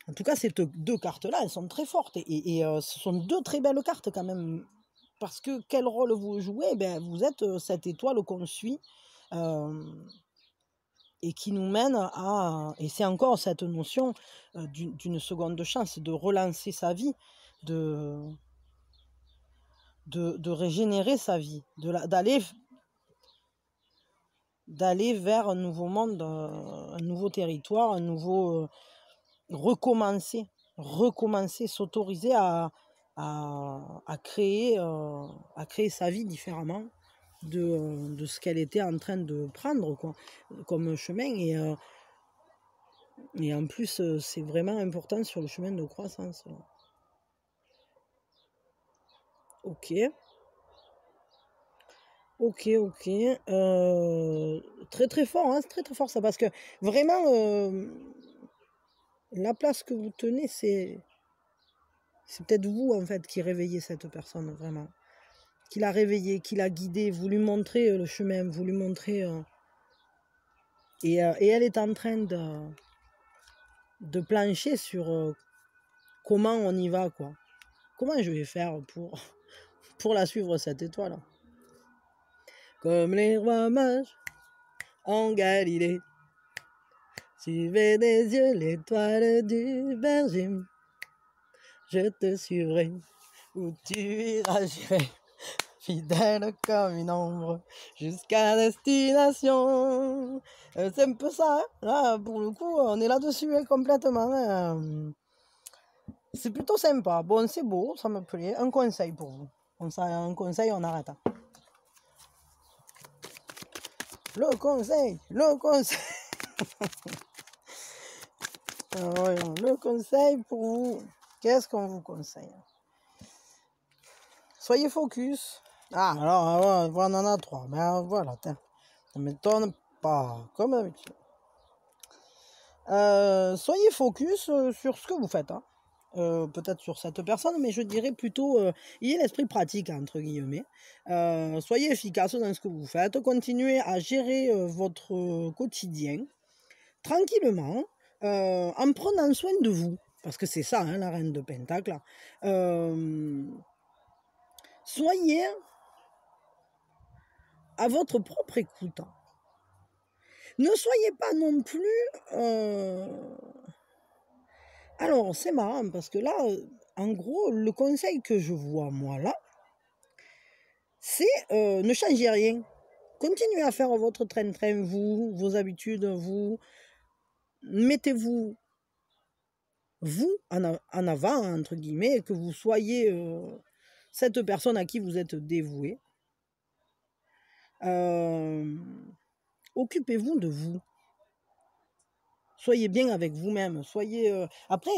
En tout cas, ces 2 cartes-là, elles sont très fortes, et ce sont 2 très belles cartes quand même. Parce que quel rôle vous jouez? Ben, vous êtes cette étoile qu'on suit, et qui nous mène à... Et c'est encore cette notion d'une seconde chance, de relancer sa vie, de régénérer sa vie, d'aller vers un nouveau monde, un nouveau territoire, un nouveau... recommencer, s'autoriser à créer sa vie différemment de ce qu'elle était en train de prendre, quoi, comme chemin. Et en plus, c'est vraiment important sur le chemin de croissance, là. Ok. Très très fort, hein, c'est très très fort ça, parce que vraiment, la place que vous tenez, c'est peut-être vous, en fait, qui réveillez cette personne, vraiment. Qui l'a réveillée, qui l'a guidée, vous lui montrez le chemin, vous lui montrez... et elle est en train de plancher sur comment on y va, quoi. Comment je vais faire pour la suivre, cette étoile? Comme les rois mages en Galilée, suivez des yeux l'étoile du berger. Je te suivrai où tu iras, j'irai, fidèle comme une ombre, jusqu'à destination. C'est un peu ça, hein. Là, pour le coup, on est là-dessus, hein, complètement. C'est plutôt sympa. Bon, c'est beau, ça me plaît. Un conseil pour vous. Un conseil, on arrête. Le conseil. Voyons, le conseil pour vous. Qu'est-ce qu'on vous conseille? Soyez focus. Ah, alors, on en a 3. Mais voilà, ça ne m'étonne pas, comme d'habitude. Soyez focus sur ce que vous faites, hein. Peut-être sur cette personne, mais je dirais plutôt, ayez l'esprit pratique, entre guillemets. Soyez efficace dans ce que vous faites, continuez à gérer votre quotidien tranquillement, en prenant soin de vous, parce que c'est ça, hein, la reine de Pentacle. Soyez à votre propre écoute. Ne soyez pas non plus... Alors, c'est marrant, parce que là, en gros, le conseil que je vois, moi, là, c'est ne changez rien. Continuez à faire votre train-train, vous, vos habitudes, vous. Mettez-vous, vous, en avant, entre guillemets, que vous soyez cette personne à qui vous êtes dévoué. Occupez-vous de vous. Soyez bien avec vous-même. Soyez... Après...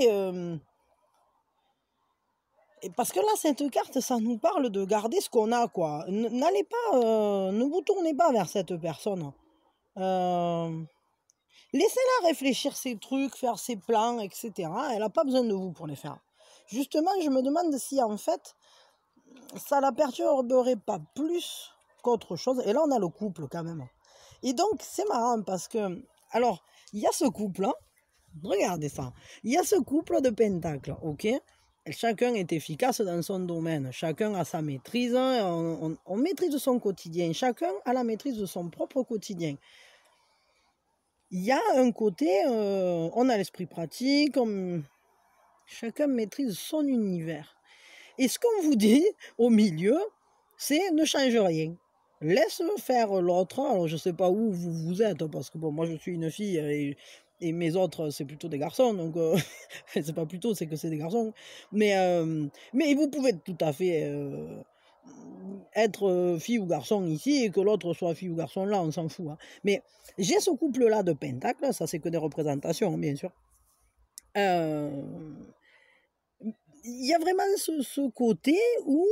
parce que là, cette carte, ça nous parle de garder ce qu'on a, quoi. N'allez pas... ne vous tournez pas vers cette personne. Laissez-la réfléchir ses trucs, faire ses plans, etc. Elle n'a pas besoin de vous pour les faire. Justement, je me demande si, en fait, ça la perturberait pas plus qu'autre chose. Et là, on a le couple, quand même. Et donc, c'est marrant, parce que... Alors, il y a ce couple, hein. Regardez ça. Il y a ce couple de pentacles, ok? Chacun est efficace dans son domaine. Chacun a sa maîtrise. On maîtrise son quotidien. Chacun a la maîtrise de son propre quotidien. Il y a un côté, on a l'esprit pratique, chacun maîtrise son univers. Et ce qu'on vous dit au milieu, c'est ne change rien. Laisse faire l'autre. Alors, je ne sais pas où vous êtes, parce que bon, moi, je suis une fille et mes autres, c'est plutôt des garçons. Donc, c'est pas plutôt, c'est que c'est des garçons. Mais vous pouvez tout à fait être fille ou garçon ici et que l'autre soit fille ou garçon là, on s'en fout. Hein. Mais j'ai ce couple-là de pentacles, ça, c'est que des représentations, bien sûr. Il y a vraiment ce côté où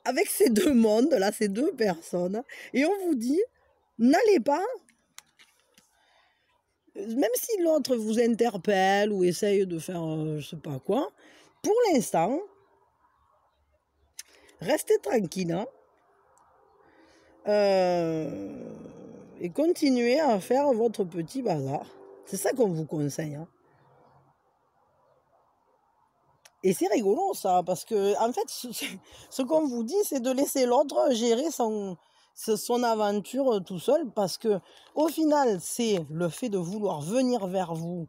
avec ces deux mondes, là, ces deux personnes, et on vous dit, n'allez pas, même si l'autre vous interpelle ou essaye de faire je sais pas quoi, pour l'instant, restez tranquille, hein, et continuez à faire votre petit bazar. C'est ça qu'on vous conseille. Hein. Et c'est rigolo ça, parce que en fait, ce qu'on vous dit, c'est de laisser l'autre gérer son aventure tout seul, parce que au final, c'est le fait de vouloir venir vers vous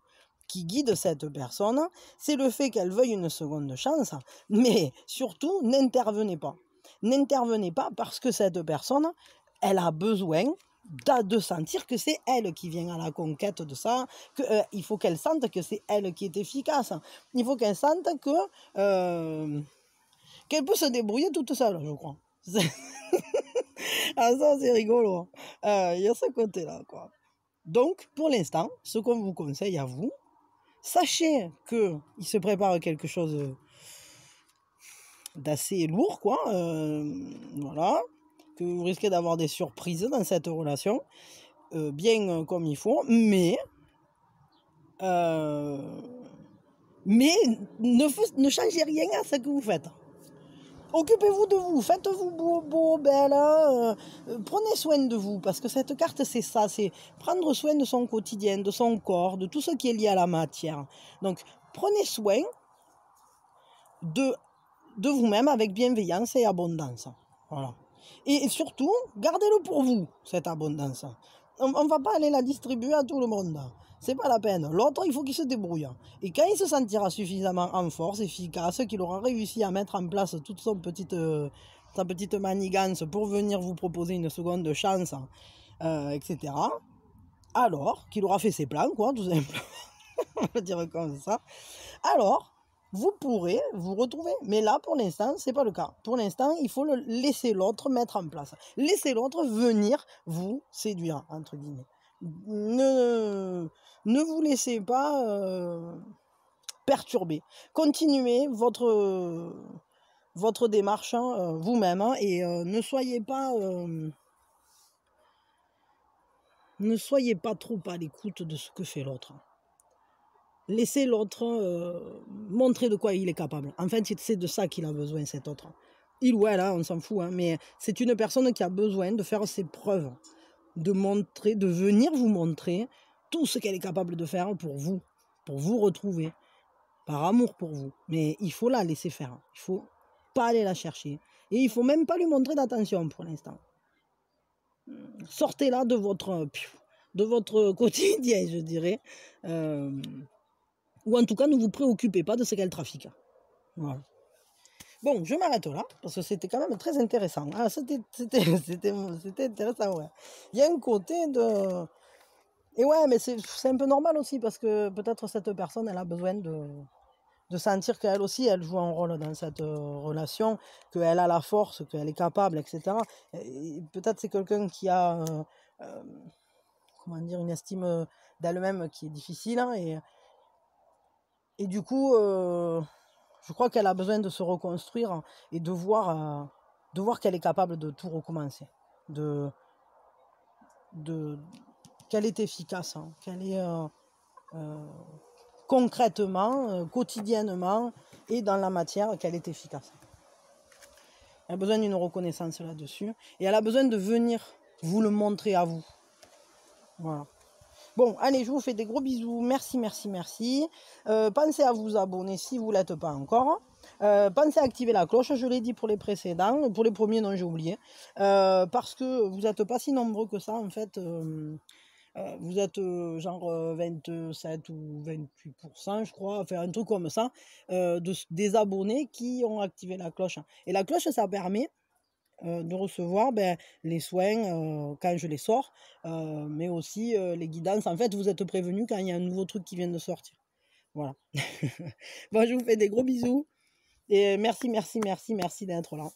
qui guide cette personne, c'est le fait qu'elle veuille une seconde chance, mais surtout, n'intervenez pas. N'intervenez pas parce que cette personne, elle a besoin de sentir que c'est elle qui vient à la conquête de ça, il faut qu'elle sente que c'est elle qui est efficace. Il faut qu'elle sente qu'elle peut se débrouiller toute seule, je crois. Ah ça, c'est rigolo. Il y a ce côté-là, quoi. Donc, pour l'instant, ce qu'on vous conseille à vous, sachez qu'il se prépare quelque chose d'assez lourd, quoi. Voilà. Que vous risquez d'avoir des surprises dans cette relation, bien comme il faut, mais ne changez rien à ce que vous faites. Occupez-vous de vous, faites-vous beau, belle, prenez soin de vous, parce que cette carte, c'est ça, c'est prendre soin de son quotidien, de son corps, de tout ce qui est lié à la matière. Donc, prenez soin de vous-même avec bienveillance et abondance. Voilà. Et surtout, gardez-le pour vous, cette abondance. On ne va pas aller la distribuer à tout le monde. C'est pas la peine. L'autre, il faut qu'il se débrouille. Et quand il se sentira suffisamment en force, efficace, qu'il aura réussi à mettre en place toute sa petite manigance pour venir vous proposer une seconde chance, etc., alors qu'il aura fait ses plans, quoi, tout simplement, on va dire comme ça, alors vous pourrez vous retrouver. Mais là, pour l'instant, c'est pas le cas. Pour l'instant, il faut laisser l'autre mettre en place. Laissez l'autre venir vous séduire, entre guillemets. Ne vous laissez pas perturber. Continuez votre démarche vous-même, hein, et ne soyez pas trop à l'écoute de ce que fait l'autre. Laissez l'autre montrer de quoi il est capable. En fait, c'est de ça qu'il a besoin, cet autre. Il ou elle, hein, on s'en fout, hein, mais c'est une personne qui a besoin de faire ses preuves, de venir vous montrer tout ce qu'elle est capable de faire pour vous retrouver, par amour pour vous. Mais il faut la laisser faire, il ne faut pas aller la chercher. Et il ne faut même pas lui montrer d'attention pour l'instant. Sortez-la de votre quotidien, je dirais. Ou en tout cas, ne vous préoccupez pas de ce qu'elle trafique. Voilà. Bon, je m'arrête là, parce que c'était quand même très intéressant. Ah, c'était intéressant, ouais. Il y a un côté de... Et ouais, mais c'est un peu normal aussi, parce que peut-être cette personne, elle a besoin de sentir qu'elle aussi, elle joue un rôle dans cette relation, qu'elle a la force, qu'elle est capable, etc. Et peut-être c'est quelqu'un qui a, comment dire, une estime d'elle-même qui est difficile, hein, et du coup, je crois qu'elle a besoin de se reconstruire et de voir qu'elle est capable de tout recommencer, qu'elle est efficace, hein, qu'elle est concrètement, quotidiennement et dans la matière, qu'elle est efficace. Elle a besoin d'une reconnaissance là-dessus et elle a besoin de venir vous le montrer à vous. Voilà. Bon, allez, je vous fais des gros bisous. Merci. Pensez à vous abonner si vous ne l'êtes pas encore. Pensez à activer la cloche, je l'ai dit pour les précédents. Pour les premiers, non, j'ai oublié. Parce que vous n'êtes pas si nombreux que ça, en fait. Vous êtes genre 27 ou 28%, je crois, enfin un truc comme ça, des abonnés qui ont activé la cloche. Et la cloche, ça permet de recevoir les soins quand je les sors, mais aussi les guidances. En fait, vous êtes prévenus quand il y a un nouveau truc qui vient de sortir. Voilà. Bon, je vous fais des gros bisous. Et merci, merci, merci, merci d'être là.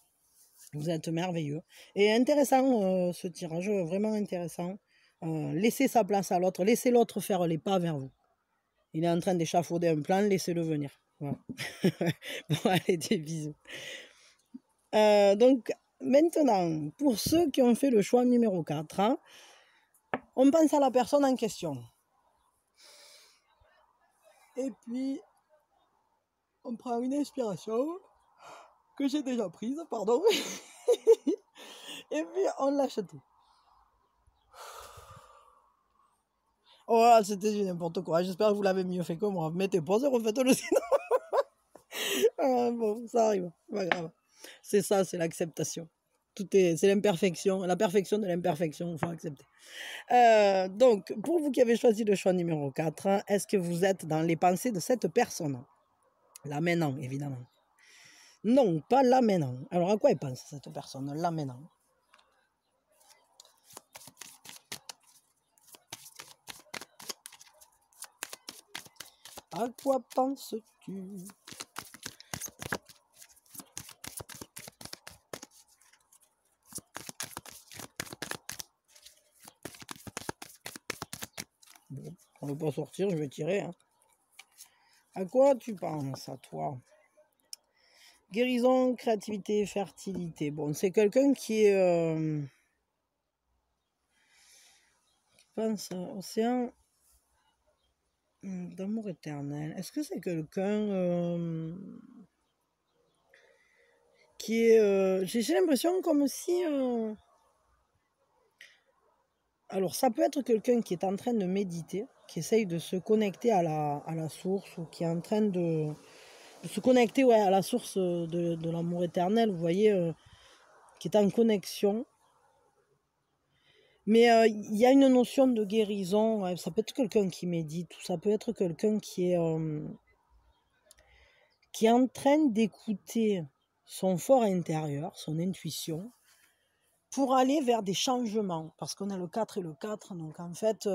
Vous êtes merveilleux. Et intéressant ce tirage, vraiment intéressant. Laissez sa place à l'autre, laissez l'autre faire les pas vers vous. Il est en train d'échafauder un plan, laissez-le venir. Voilà. Bon, allez, des bisous. Donc, maintenant, pour ceux qui ont fait le choix numéro 4, hein, on pense à la personne en question. Et puis, on prend une inspiration que j'ai déjà prise, pardon. Et puis, on lâche tout. Oh, c'était du n'importe quoi. J'espère que vous l'avez mieux fait que moi. Mettez pause et refaites-le sinon. Bon, ça arrive. Pas grave. C'est ça, c'est l'acceptation. C'est l'imperfection, la perfection de l'imperfection, il faut accepter. Donc, pour vous qui avez choisi le choix numéro 4, est-ce que vous êtes dans les pensées de cette personne? Là maintenant, évidemment. Non, pas là maintenant. Alors, à quoi elle pense cette personne, là maintenant? À quoi penses-tu? Bon, on ne veut pas sortir, je vais tirer. Hein. À quoi tu penses, à toi? Guérison, créativité, fertilité. Bon, c'est quelqu'un qui est... je pense, océan d'amour éternel. Est-ce que c'est quelqu'un qui est... j'ai l'impression comme si... alors, ça peut être quelqu'un qui est en train de méditer, qui essaye de se connecter à la source, ou qui est en train de se connecter à la source de l'amour éternel, vous voyez, qui est en connexion. Mais il y a une notion de guérison, ouais, ça peut être quelqu'un qui médite, ou ça peut être quelqu'un qui est en train d'écouter son fort intérieur, son intuition, pour aller vers des changements, parce qu'on a le 4 et le 4, donc en fait,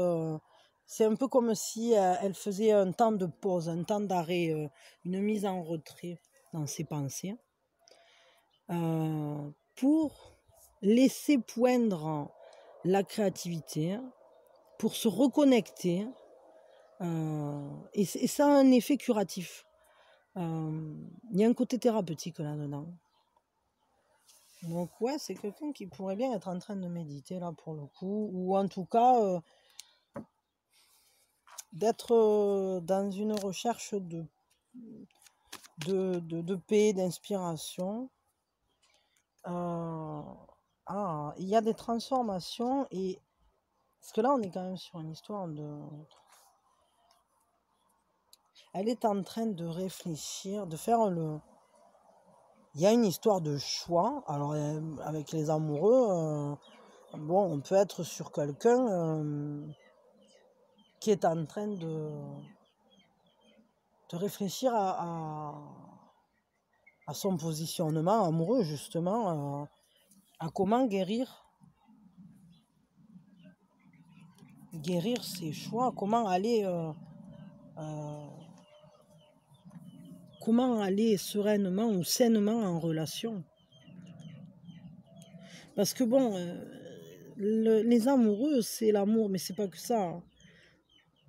c'est un peu comme si elle faisait un temps de pause, un temps d'arrêt, une mise en retrait dans ses pensées, pour laisser poindre la créativité, pour se reconnecter, et ça a un effet curatif. Il y a un côté thérapeutique là-dedans. Donc ouais, c'est quelqu'un qui pourrait bien être en train de méditer là pour le coup, ou en tout cas d'être dans une recherche de paix, d'inspiration. Il y a des transformations, et parce que là on est quand même sur une histoire de... Elle est en train de réfléchir, de faire le... Il y a une histoire de choix. Alors avec les amoureux, bon, on peut être sur quelqu'un qui est en train de réfléchir à son positionnement amoureux, justement, à comment guérir ses choix, comment aller sereinement ou sainement en relation. Parce que bon, les amoureux, c'est l'amour, mais c'est pas que ça.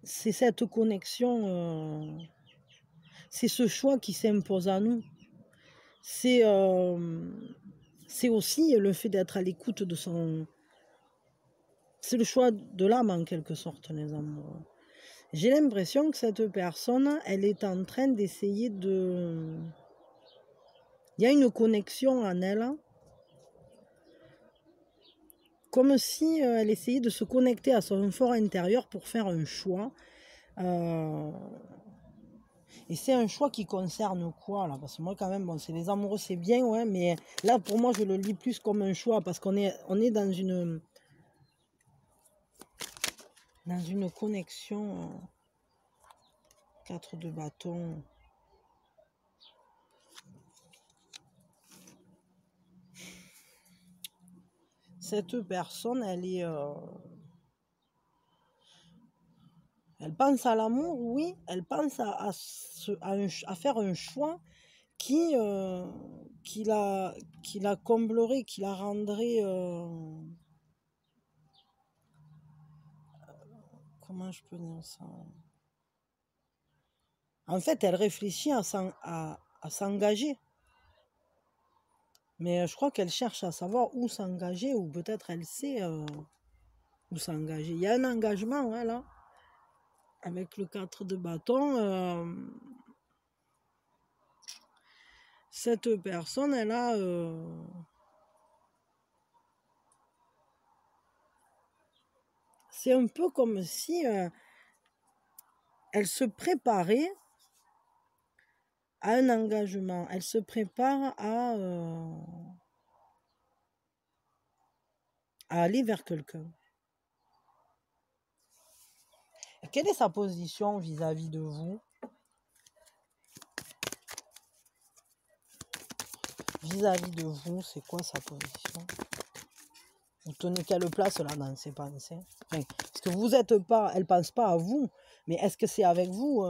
C'est cette connexion, c'est ce choix qui s'impose à nous. C'est aussi le fait d'être à l'écoute de son... C'est le choix de l'âme en quelque sorte, les amoureux. J'ai l'impression que cette personne, elle est en train d'essayer de... Il y a une connexion en elle, comme si elle essayait de se connecter à son fort intérieur pour faire un choix. Et c'est un choix qui concerne quoi là? Parce que moi quand même, bon, c'est les amoureux, c'est bien, ouais, mais là pour moi je le lis plus comme un choix, parce qu'on est dans une... dans une connexion 4 de bâton. Cette personne, elle pense à l'amour, oui, elle pense à faire un choix qui la comblerait, qui la rendrait... comment je peux dire ça? En fait, elle réfléchit à s'engager. Mais je crois qu'elle cherche à savoir où s'engager, ou peut-être elle sait où s'engager. Il y a un engagement, voilà, avec le 4 de bâton. Cette personne, elle a... c'est un peu comme si elle se préparait à un engagement. Elle se prépare à aller vers quelqu'un. Quelle est sa position vis-à-vis de vous? Vis-à-vis de vous, c'est quoi sa position? Vous tenez quelle place là dans ses pensées? Enfin, parce que vous n'êtes pas, elle ne pense pas à vous, mais est-ce que c'est avec vous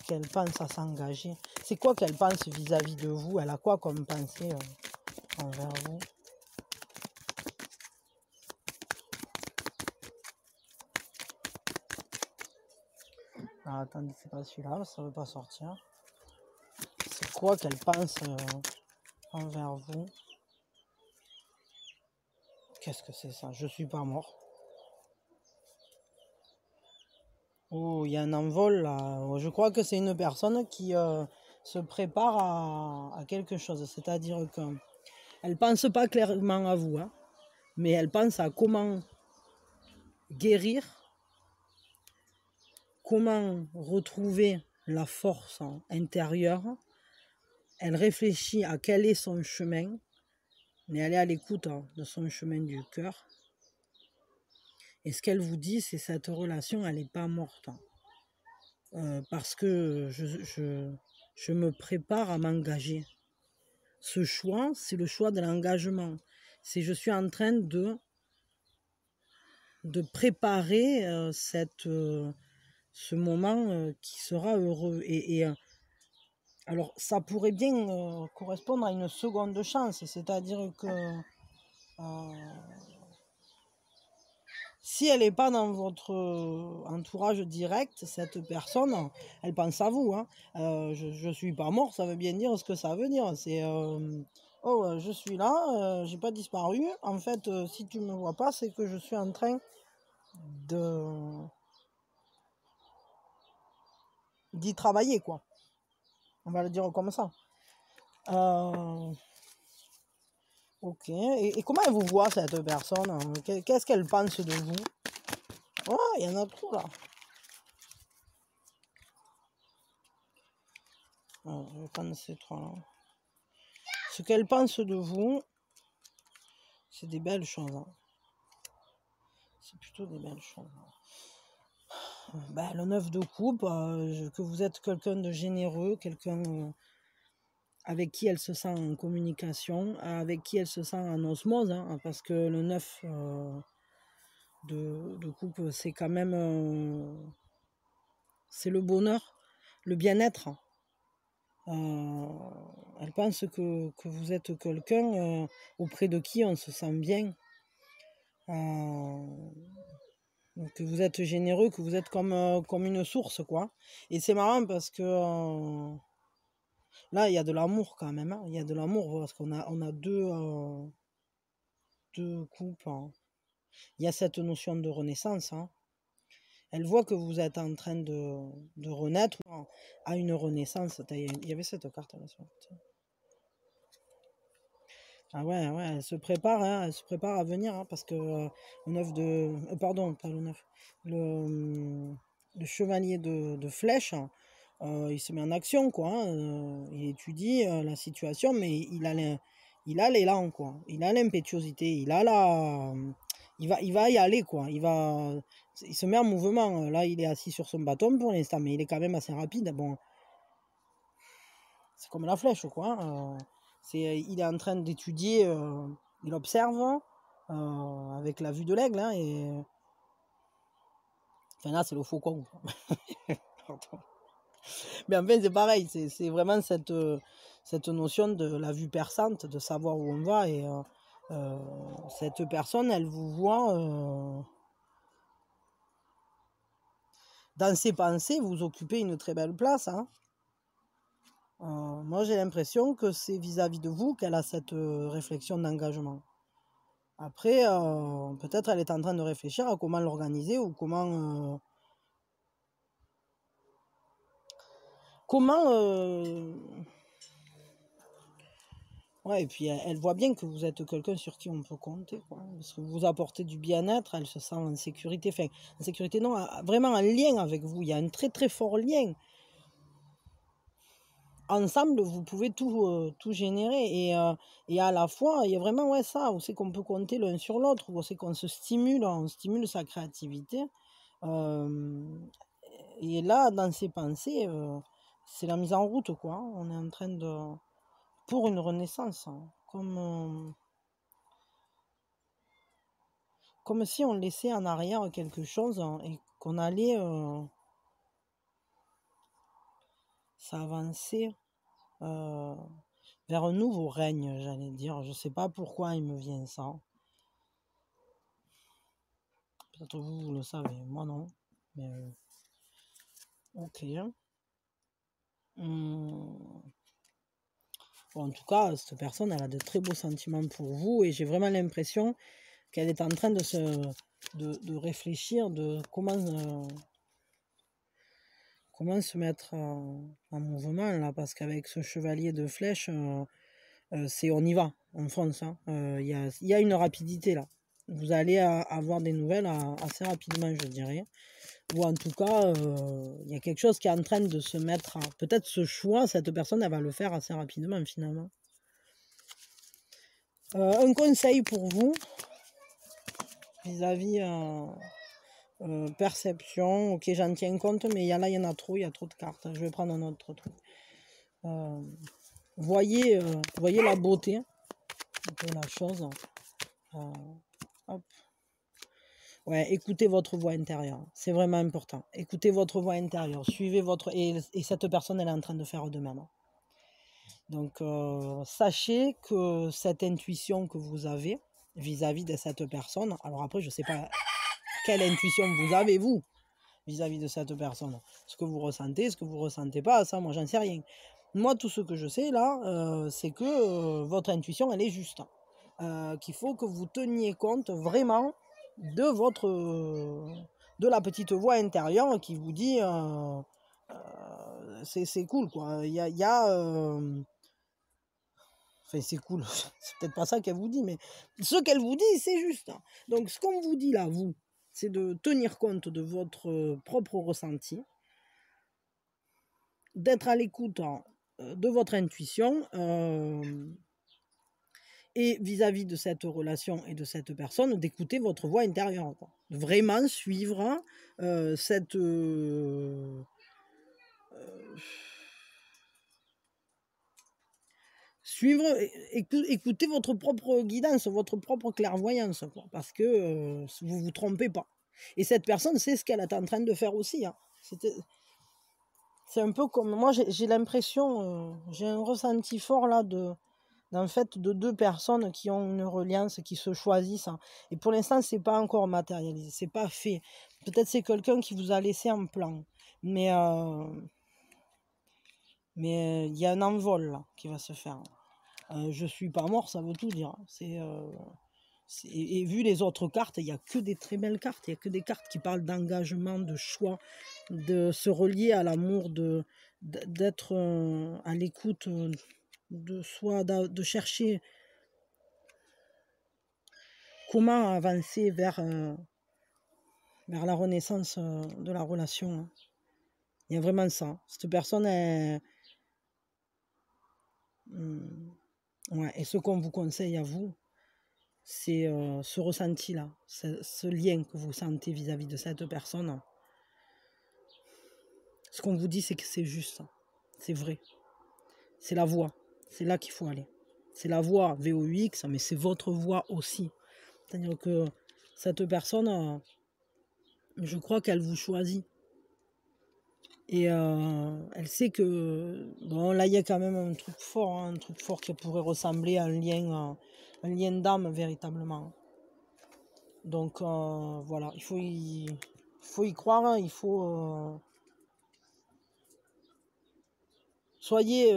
qu'elle pense à s'engager? C'est quoi qu'elle pense vis-à-vis de vous? Elle a quoi comme pensée envers vous? Ah, attendez, c'est pas celui-là, ça ne veut pas sortir. C'est quoi qu'elle pense envers vous? Qu'est-ce que c'est ça? Je suis pas mort. Oh, il y a un envol là. Je crois que c'est une personne qui se prépare à quelque chose. C'est-à-dire qu'elle ne pense pas clairement à vous, hein, mais elle pense à comment guérir, comment retrouver la force intérieure. Elle réfléchit à quel est son chemin, mais elle est à l'écoute de son chemin du cœur. Et ce qu'elle vous dit, c'est que cette relation, elle n'est pas morte. Parce que je me prépare à m'engager. Ce choix, c'est le choix de l'engagement. C'est je suis en train de préparer ce moment qui sera heureux. Alors, ça pourrait bien correspondre à une seconde chance, c'est-à-dire que si elle n'est pas dans votre entourage direct, cette personne, elle pense à vous. Hein. Je ne suis pas mort, ça veut bien dire ce que ça veut dire. C'est oh, je suis là, j'ai pas disparu. En fait, si tu me vois pas, c'est que je suis en train d'y travailler, quoi. On va le dire comme ça. Ok. Et comment elle vous voit, cette personne? Qu'est-ce qu'elle pense de vous? Oh, il y en a trop là. Je vais prendre ces trois-là. Ce qu'elle pense de vous, c'est des belles choses. Hein. C'est plutôt des belles choses. Ben, le 9 de coupe, que vous êtes quelqu'un de généreux, quelqu'un avec qui elle se sent en communication, avec qui elle se sent en osmose, hein, parce que le 9 de coupe, c'est quand même c'est le bonheur, le bien-être. Elle pense que vous êtes quelqu'un auprès de qui on se sent bien, que vous êtes généreux, que vous êtes comme une source, quoi. Et c'est marrant parce que là, il y a de l'amour quand même. Hein. Il y a de l'amour parce qu'on a deux coupes. Hein. Il y a cette notion de renaissance. Hein. Elle voit que vous êtes en train de renaître à une renaissance. Il y avait cette carte là. Ah ouais, elle se prépare, hein, elle se prépare à venir, hein, parce que le 9 de... pardon, pas le 9. Le chevalier de flèche, il se met en action, quoi. Hein, il étudie la situation, mais il a l'élan, quoi. Il a l'impétuosité, il va y aller, quoi. Il se met en mouvement. Là, il est assis sur son bâton pour l'instant, mais il est quand même assez rapide. Bon, c'est comme la flèche, quoi. Il est en train d'étudier, il observe avec la vue de l'aigle, hein, et enfin là, c'est le faucon. Mais enfin, c'est pareil, c'est vraiment cette notion de la vue perçante, de savoir où on va. Et cette personne, elle vous voit dans ses pensées, vous occupez une très belle place. Hein. Moi, j'ai l'impression que c'est vis-à-vis de vous qu'elle a cette réflexion d'engagement. Après, peut-être elle est en train de réfléchir à comment l'organiser ou comment... Ouais, et puis elle voit bien que vous êtes quelqu'un sur qui on peut compter, quoi. Parce que vous apportez du bien-être, elle se sent en sécurité. Enfin, en sécurité, non, vraiment en lien avec vous. Il y a un très très fort lien. Ensemble, vous pouvez tout générer. Et à la fois, il y a vraiment ouais, ça, où c'est qu'on peut compter l'un sur l'autre, où c'est qu'on se stimule, on stimule sa créativité. Et là, dans ses pensées, c'est la mise en route, quoi. On est en train de... pour une renaissance, hein. Comme si on laissait en arrière quelque chose, hein, et qu'on allait s'avancer vers un nouveau règne, j'allais dire. Je sais pas pourquoi il me vient ça. Peut-être vous le savez, moi non. Mais ok. Bon, en tout cas, cette personne, elle a de très beaux sentiments pour vous et j'ai vraiment l'impression qu'elle est en train de réfléchir de comment se mettre en mouvement là, parce qu'avec ce chevalier de flèche, c'est on y va, on fonce. Hein. Il y a une rapidité là. Vous allez avoir des nouvelles assez rapidement, je dirais. Ou en tout cas, il y a quelque chose qui est en train de se mettre. Peut-être ce choix, cette personne, elle va le faire assez rapidement finalement. Un conseil pour vous vis-à-vis perception. Ok, j'en tiens compte, mais il y en a trop, il y a trop de cartes. Je vais prendre un autre truc. Voyez la beauté de la chose. Hop. Ouais, écoutez votre voix intérieure. C'est vraiment important. Écoutez votre voix intérieure. Suivez votre... Et cette personne, elle est en train de faire de même. Donc, sachez que cette intuition que vous avez vis-à-vis de cette personne... Alors après, je ne sais pas quelle intuition vous avez, vous, vis-à-vis de cette personne. Ce que vous ressentez, ce que vous ne ressentez pas, ça, moi, j'en sais rien. Moi, tout ce que je sais, là, c'est que votre intuition, elle est juste. Qu'il faut que vous teniez compte vraiment de la petite voix intérieure qui vous dit c'est cool, quoi. Enfin, c'est cool, c'est peut-être pas ça qu'elle vous dit, mais ce qu'elle vous dit, c'est juste. Donc, ce qu'on vous dit là, vous, c'est de tenir compte de votre propre ressenti, d'être à l'écoute de votre intuition, et vis-à-vis de cette relation et de cette personne, d'écouter votre voix intérieure, quoi. Vraiment suivre cette... suivre, écouter votre propre guidance, votre propre clairvoyance, quoi, parce que vous ne vous trompez pas. Et cette personne, c'est ce qu'elle est en train de faire aussi. Hein. C'est un peu comme... Moi, j'ai l'impression, j'ai un ressenti fort là en fait, de deux personnes qui ont une reliance, qui se choisissent. Hein. Et pour l'instant, c'est pas encore matérialisé, c'est pas fait. Peut-être c'est quelqu'un qui vous a laissé un plan. Mais il y a un envol là, qui va se faire. Je suis pas mort, ça veut tout dire. Et vu les autres cartes, il n'y a que des très belles cartes. Il n'y a que des cartes qui parlent d'engagement, de choix, de se relier à l'amour, d'être à l'écoute de soi, de chercher comment avancer vers la renaissance de la relation. Hein. Il y a vraiment ça. Cette personne est... ouais. Et ce qu'on vous conseille à vous, c'est ce ressenti-là, ce lien que vous sentez vis-à-vis de cette personne. Ce qu'on vous dit, c'est que c'est juste, c'est vrai. C'est la voie, c'est là qu'il faut aller. C'est la voie VOX, mais c'est votre voie aussi. C'est-à-dire que cette personne, je crois qu'elle vous choisit. Et elle sait que, bon, là, il y a quand même un truc fort qui pourrait ressembler à un lien d'âme véritablement. Donc, voilà, il faut y croire, hein, il faut... soyez...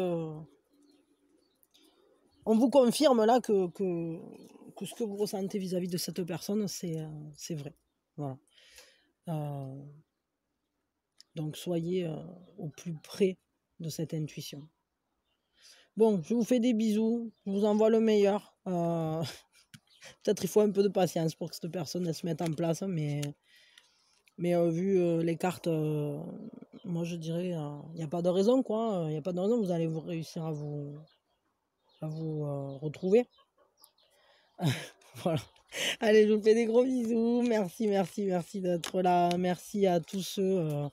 on vous confirme là que ce que vous ressentez vis-à-vis de cette personne, c'est vrai. Voilà. Donc, soyez au plus près de cette intuition. Bon, je vous fais des bisous, je vous envoie le meilleur. Peut-être il faut un peu de patience pour que cette personne elle se mette en place, mais vu les cartes, moi je dirais, il n'y a pas de raison, quoi. Il n'y a pas de raison, vous allez réussir à vous retrouver. Voilà. Allez, je vous fais des gros bisous. Merci d'être là. Merci à tous ceux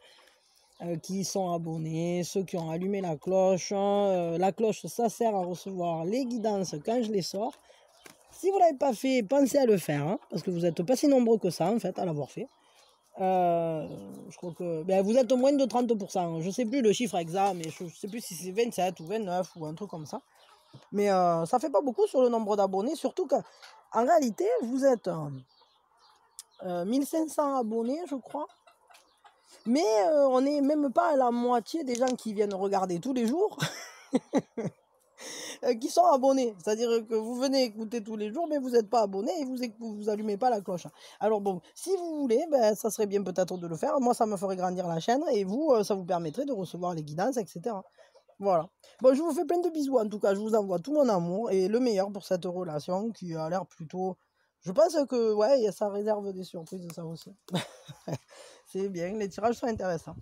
qui sont abonnés, ceux qui ont allumé la cloche. La cloche, ça sert à recevoir les guidances quand je les sors. Si vous ne l'avez pas fait, pensez à le faire, hein, parce que vous n'êtes pas si nombreux que ça, en fait, à l'avoir fait. Je crois que vous êtes moins de 30%. Je ne sais plus le chiffre exact, mais je ne sais plus si c'est 27 ou 29 ou un truc comme ça. Mais ça ne fait pas beaucoup sur le nombre d'abonnés, surtout qu'en réalité, vous êtes 1500 abonnés, je crois. Mais on n'est même pas à la moitié des gens qui viennent regarder tous les jours. Qui sont abonnés. C'est-à-dire que vous venez écouter tous les jours, mais vous n'êtes pas abonné et vous allumez pas la cloche. Alors bon, si vous voulez, ça serait bien peut-être de le faire. Moi, ça me ferait grandir la chaîne et vous, ça vous permettrait de recevoir les guidances, etc. Voilà. Bon, je vous fais plein de bisous. En tout cas, je vous envoie tout mon amour et le meilleur pour cette relation qui a l'air plutôt... Je pense que, ouais, ça réserve des surprises, ça aussi. C'est bien, les tirages sont intéressants.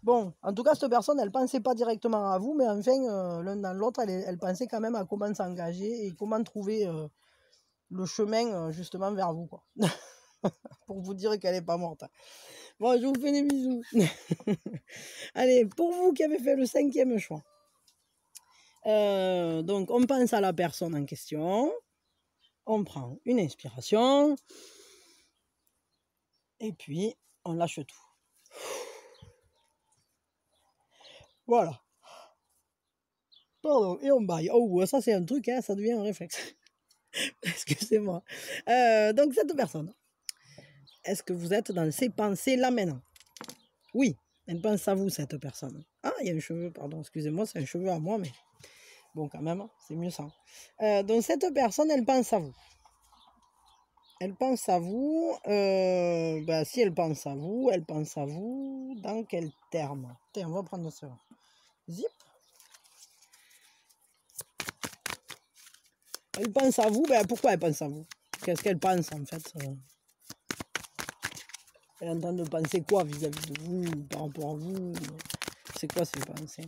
Bon, en tout cas, cette personne, elle ne pensait pas directement à vous, mais enfin, l'un dans l'autre, elle pensait quand même à comment s'engager et comment trouver le chemin, justement, vers vous, quoi. Pour vous dire qu'elle n'est pas morte. Bon, je vous fais des bisous. Allez, pour vous qui avez fait le 5e choix. Donc, on pense à la personne en question. On prend une inspiration. Et puis, on lâche tout. Voilà. Pardon, et on baille. Oh, ça c'est un truc, hein, ça devient un réflexe. Excusez-moi. Donc cette personne, est-ce que vous êtes dans ses pensées là maintenant? Oui, elle pense à vous, cette personne. Ah, il y a un cheveu, pardon, excusez-moi, c'est un cheveu à moi, mais bon, quand même, c'est mieux ça. Donc cette personne, elle pense à vous. Elle pense à vous, si elle pense à vous dans quel terme? Tiens, on va prendre ça. Zip. Elle pense à vous, pourquoi elle pense à vous? Qu'est-ce qu'elle pense en fait? Elle est en train de penser quoi vis-à-vis de vous, par rapport à vous? C'est quoi ses pensées?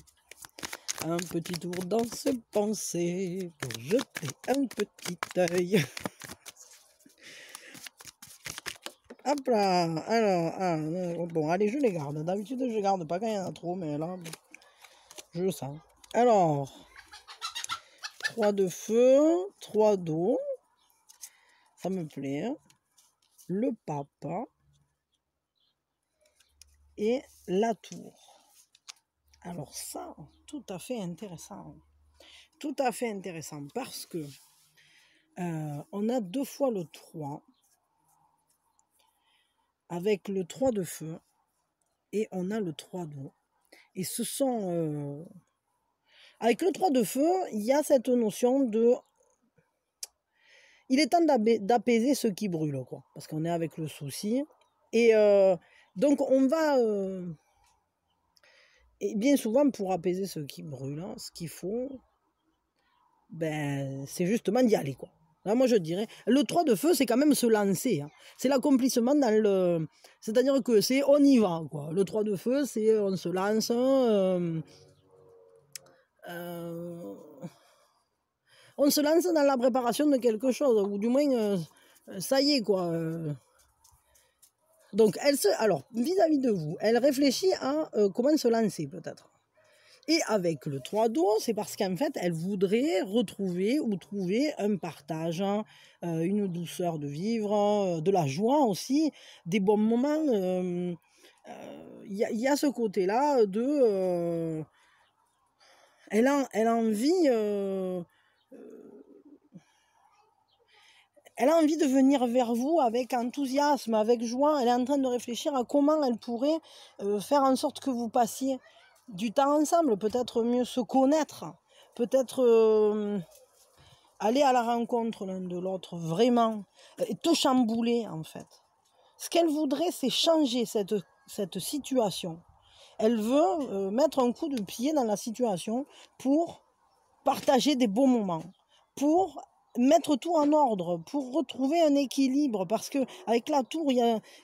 Un petit tour dans ses pensées pour jeter un petit œil. Hop là. Alors, bon, allez, je les garde. D'habitude, je les garde pas quand il y en a trop, mais là, je le sens. Alors, 3 de feu, 3 d'eau. Ça me plaît. Le papa. Et la tour. Alors ça, tout à fait intéressant. Tout à fait intéressant parce que on a 2 fois le 3 avec le 3 de feu et on a le 3 d'eau. Et ce sont... avec le 3 de feu, il y a cette notion de... Il est temps d'apaiser ce qui brûle, quoi. Parce qu'on est avec le souci. Et donc on va... et bien souvent, pour apaiser ce qui brûle, hein, ce qu'il faut, c'est justement d'y aller, quoi. Là, moi, je dirais, le 3 de feu, c'est quand même se lancer. Hein. C'est l'accomplissement dans le... C'est-à-dire que c'est on y va, quoi. Le 3 de feu, c'est on se lance. on se lance dans la préparation de quelque chose, ou du moins, ça y est, quoi. Donc, alors, vis-à-vis de vous, elle réfléchit à comment se lancer, peut-être. Et avec le 3 d'eau, c'est parce qu'en fait, elle voudrait retrouver ou trouver un partage, hein, une douceur de vivre, de la joie aussi, des bons moments. Il y a ce côté-là de... elle a envie... elle a envie de venir vers vous avec enthousiasme, avec joie. Elle est en train de réfléchir à comment elle pourrait faire en sorte que vous passiez du temps ensemble, peut-être mieux se connaître, peut-être aller à la rencontre l'un de l'autre, vraiment, et tout chambouler en fait. Ce qu'elle voudrait, c'est changer cette situation. Elle veut mettre un coup de pied dans la situation pour partager des beaux moments, pour mettre tout en ordre, pour retrouver un équilibre, parce que avec la tour,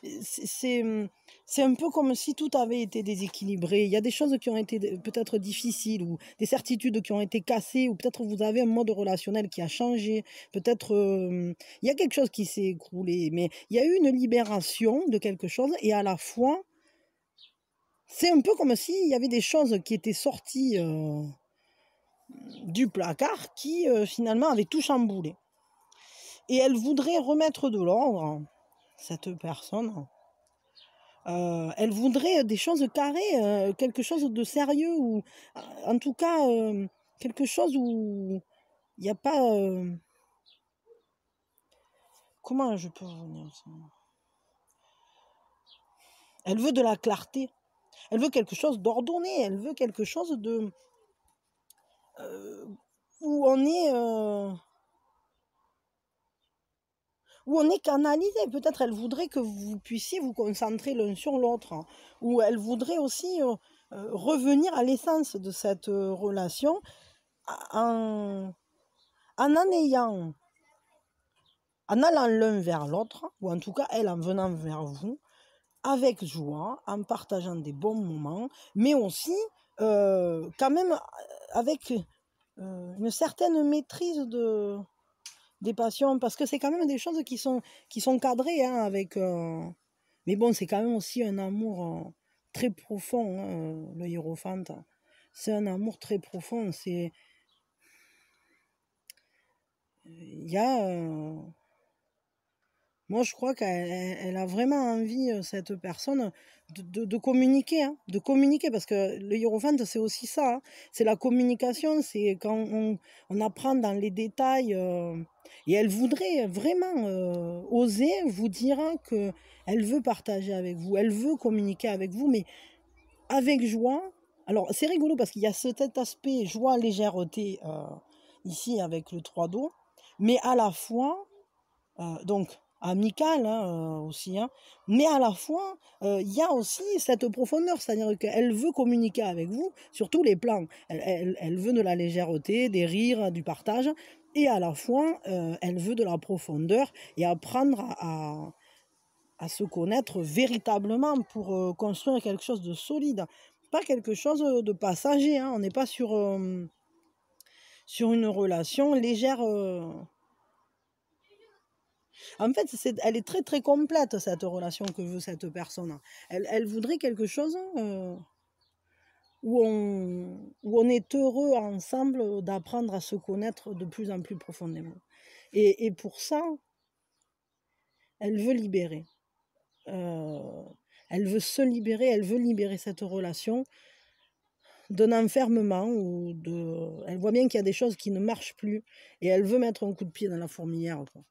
c'est un peu comme si tout avait été déséquilibré. Il y a des choses qui ont été peut-être difficiles, ou des certitudes qui ont été cassées, ou peut-être vous avez un mode relationnel qui a changé, peut-être il y a quelque chose qui s'est écroulé, mais il y a eu une libération de quelque chose, et à la fois, c'est un peu comme s'il y avait des choses qui étaient sorties du placard qui finalement avait tout chamboulé. Et elle voudrait remettre de l'ordre, cette personne. Elle voudrait des choses carrées, quelque chose de sérieux, ou en tout cas quelque chose où il n'y a pas... comment je peux revenir ça? Elle veut de la clarté. Elle veut quelque chose d'ordonné. Elle veut quelque chose de... où on est... où on est canalisé. Peut-être elle voudrait que vous puissiez vous concentrer l'un sur l'autre, hein. Ou elle voudrait aussi revenir à l'essence de cette relation en ayant, en allant l'un vers l'autre, ou en tout cas elle en venant vers vous, avec joie, en partageant des bons moments, mais aussi quand même avec une certaine maîtrise des passions, parce que c'est quand même des choses qui sont cadrées, hein, avec... mais bon, c'est quand même aussi un amour très profond, hein, le hiérophante. C'est un amour très profond. Il y a... moi, je crois qu'elle a vraiment envie, cette personne, de communiquer, hein, de communiquer, parce que le hiérophante, c'est aussi ça, hein. C'est la communication, c'est quand on apprend dans les détails, et elle voudrait vraiment oser vous dire qu'elle veut partager avec vous, elle veut communiquer avec vous, mais avec joie. Alors, c'est rigolo parce qu'il y a cet aspect joie, légèreté, ici avec le 3 d'eau, mais à la fois... donc amical, hein, aussi, hein. Mais à la fois, il y a aussi cette profondeur, c'est-à-dire qu'elle veut communiquer avec vous sur tous les plans. Elle veut de la légèreté, des rires, du partage, et à la fois, elle veut de la profondeur et apprendre à se connaître véritablement pour construire quelque chose de solide, pas quelque chose de passager, hein. On n'est pas sur une relation légère. En fait, elle est très très complète, cette relation que veut cette personne. Elle voudrait quelque chose où on est heureux ensemble d'apprendre à se connaître de plus en plus profondément. Et pour ça, elle veut libérer. Elle veut se libérer, elle veut libérer cette relation d'un enfermement, elle voit bien qu'il y a des choses qui ne marchent plus et elle veut mettre un coup de pied dans la fourmilière, quoi.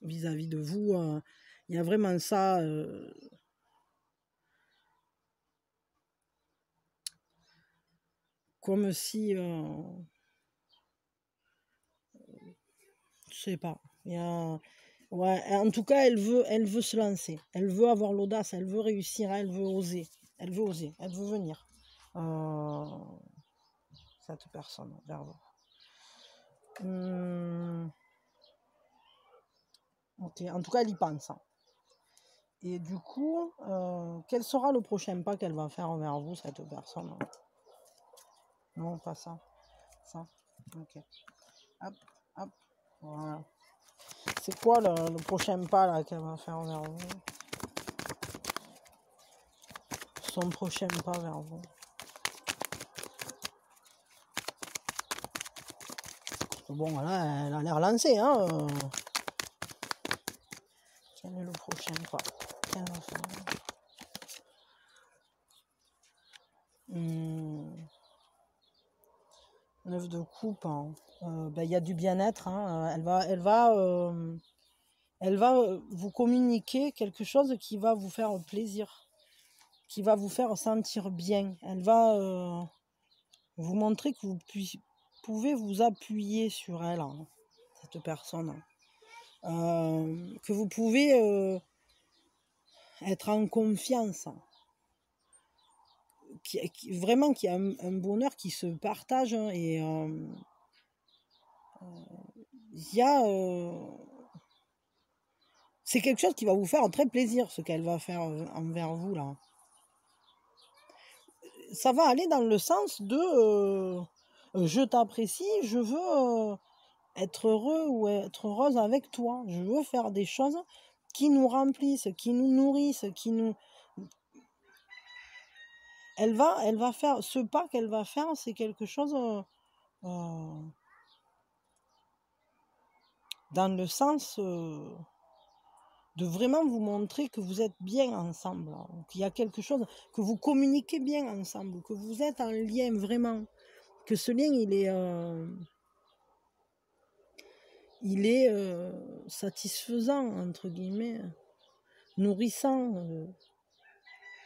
Vis-à-vis de vous, il y a vraiment ça. Comme si, je sais pas, ouais, en tout cas, elle veut se lancer, elle veut avoir l'audace, elle veut réussir, elle veut oser, elle veut oser, elle veut venir, cette personne vers vous. Ok, en tout cas, elle y pense, hein. Et du coup, quel sera le prochain pas qu'elle va faire vers vous, cette personne? Non, pas ça. Ça. Ok. Hop. Hop, voilà. C'est quoi le prochain pas là qu'elle va faire vers vous? Son prochain pas vers vous. Bon, là, elle a l'air lancée, hein. Quel est le prochain pas qu'elle va faire? 9 de coupe, hein. Y a du bien-être, hein. Elle va vous communiquer quelque chose qui va vous faire plaisir, qui va vous faire sentir bien. Elle va vous montrer que vous pouvez vous appuyer sur elle, hein, cette personne. Que vous pouvez être en confiance. Vraiment qu'il y a un bonheur qui se partage, hein, et il y a... c'est quelque chose qui va vous faire très plaisir, ce qu'elle va faire envers vous, là. Ça va aller dans le sens de je t'apprécie, je veux être heureux ou être heureuse avec toi. Je veux faire des choses qui nous remplissent, qui nous nourrissent, qui nous... Elle va faire... Ce pas qu'elle va faire, c'est quelque chose dans le sens... de vraiment vous montrer que vous êtes bien ensemble, hein, qu'il y a quelque chose, que vous communiquez bien ensemble, que vous êtes en lien vraiment, que ce lien il est satisfaisant, entre guillemets, nourrissant,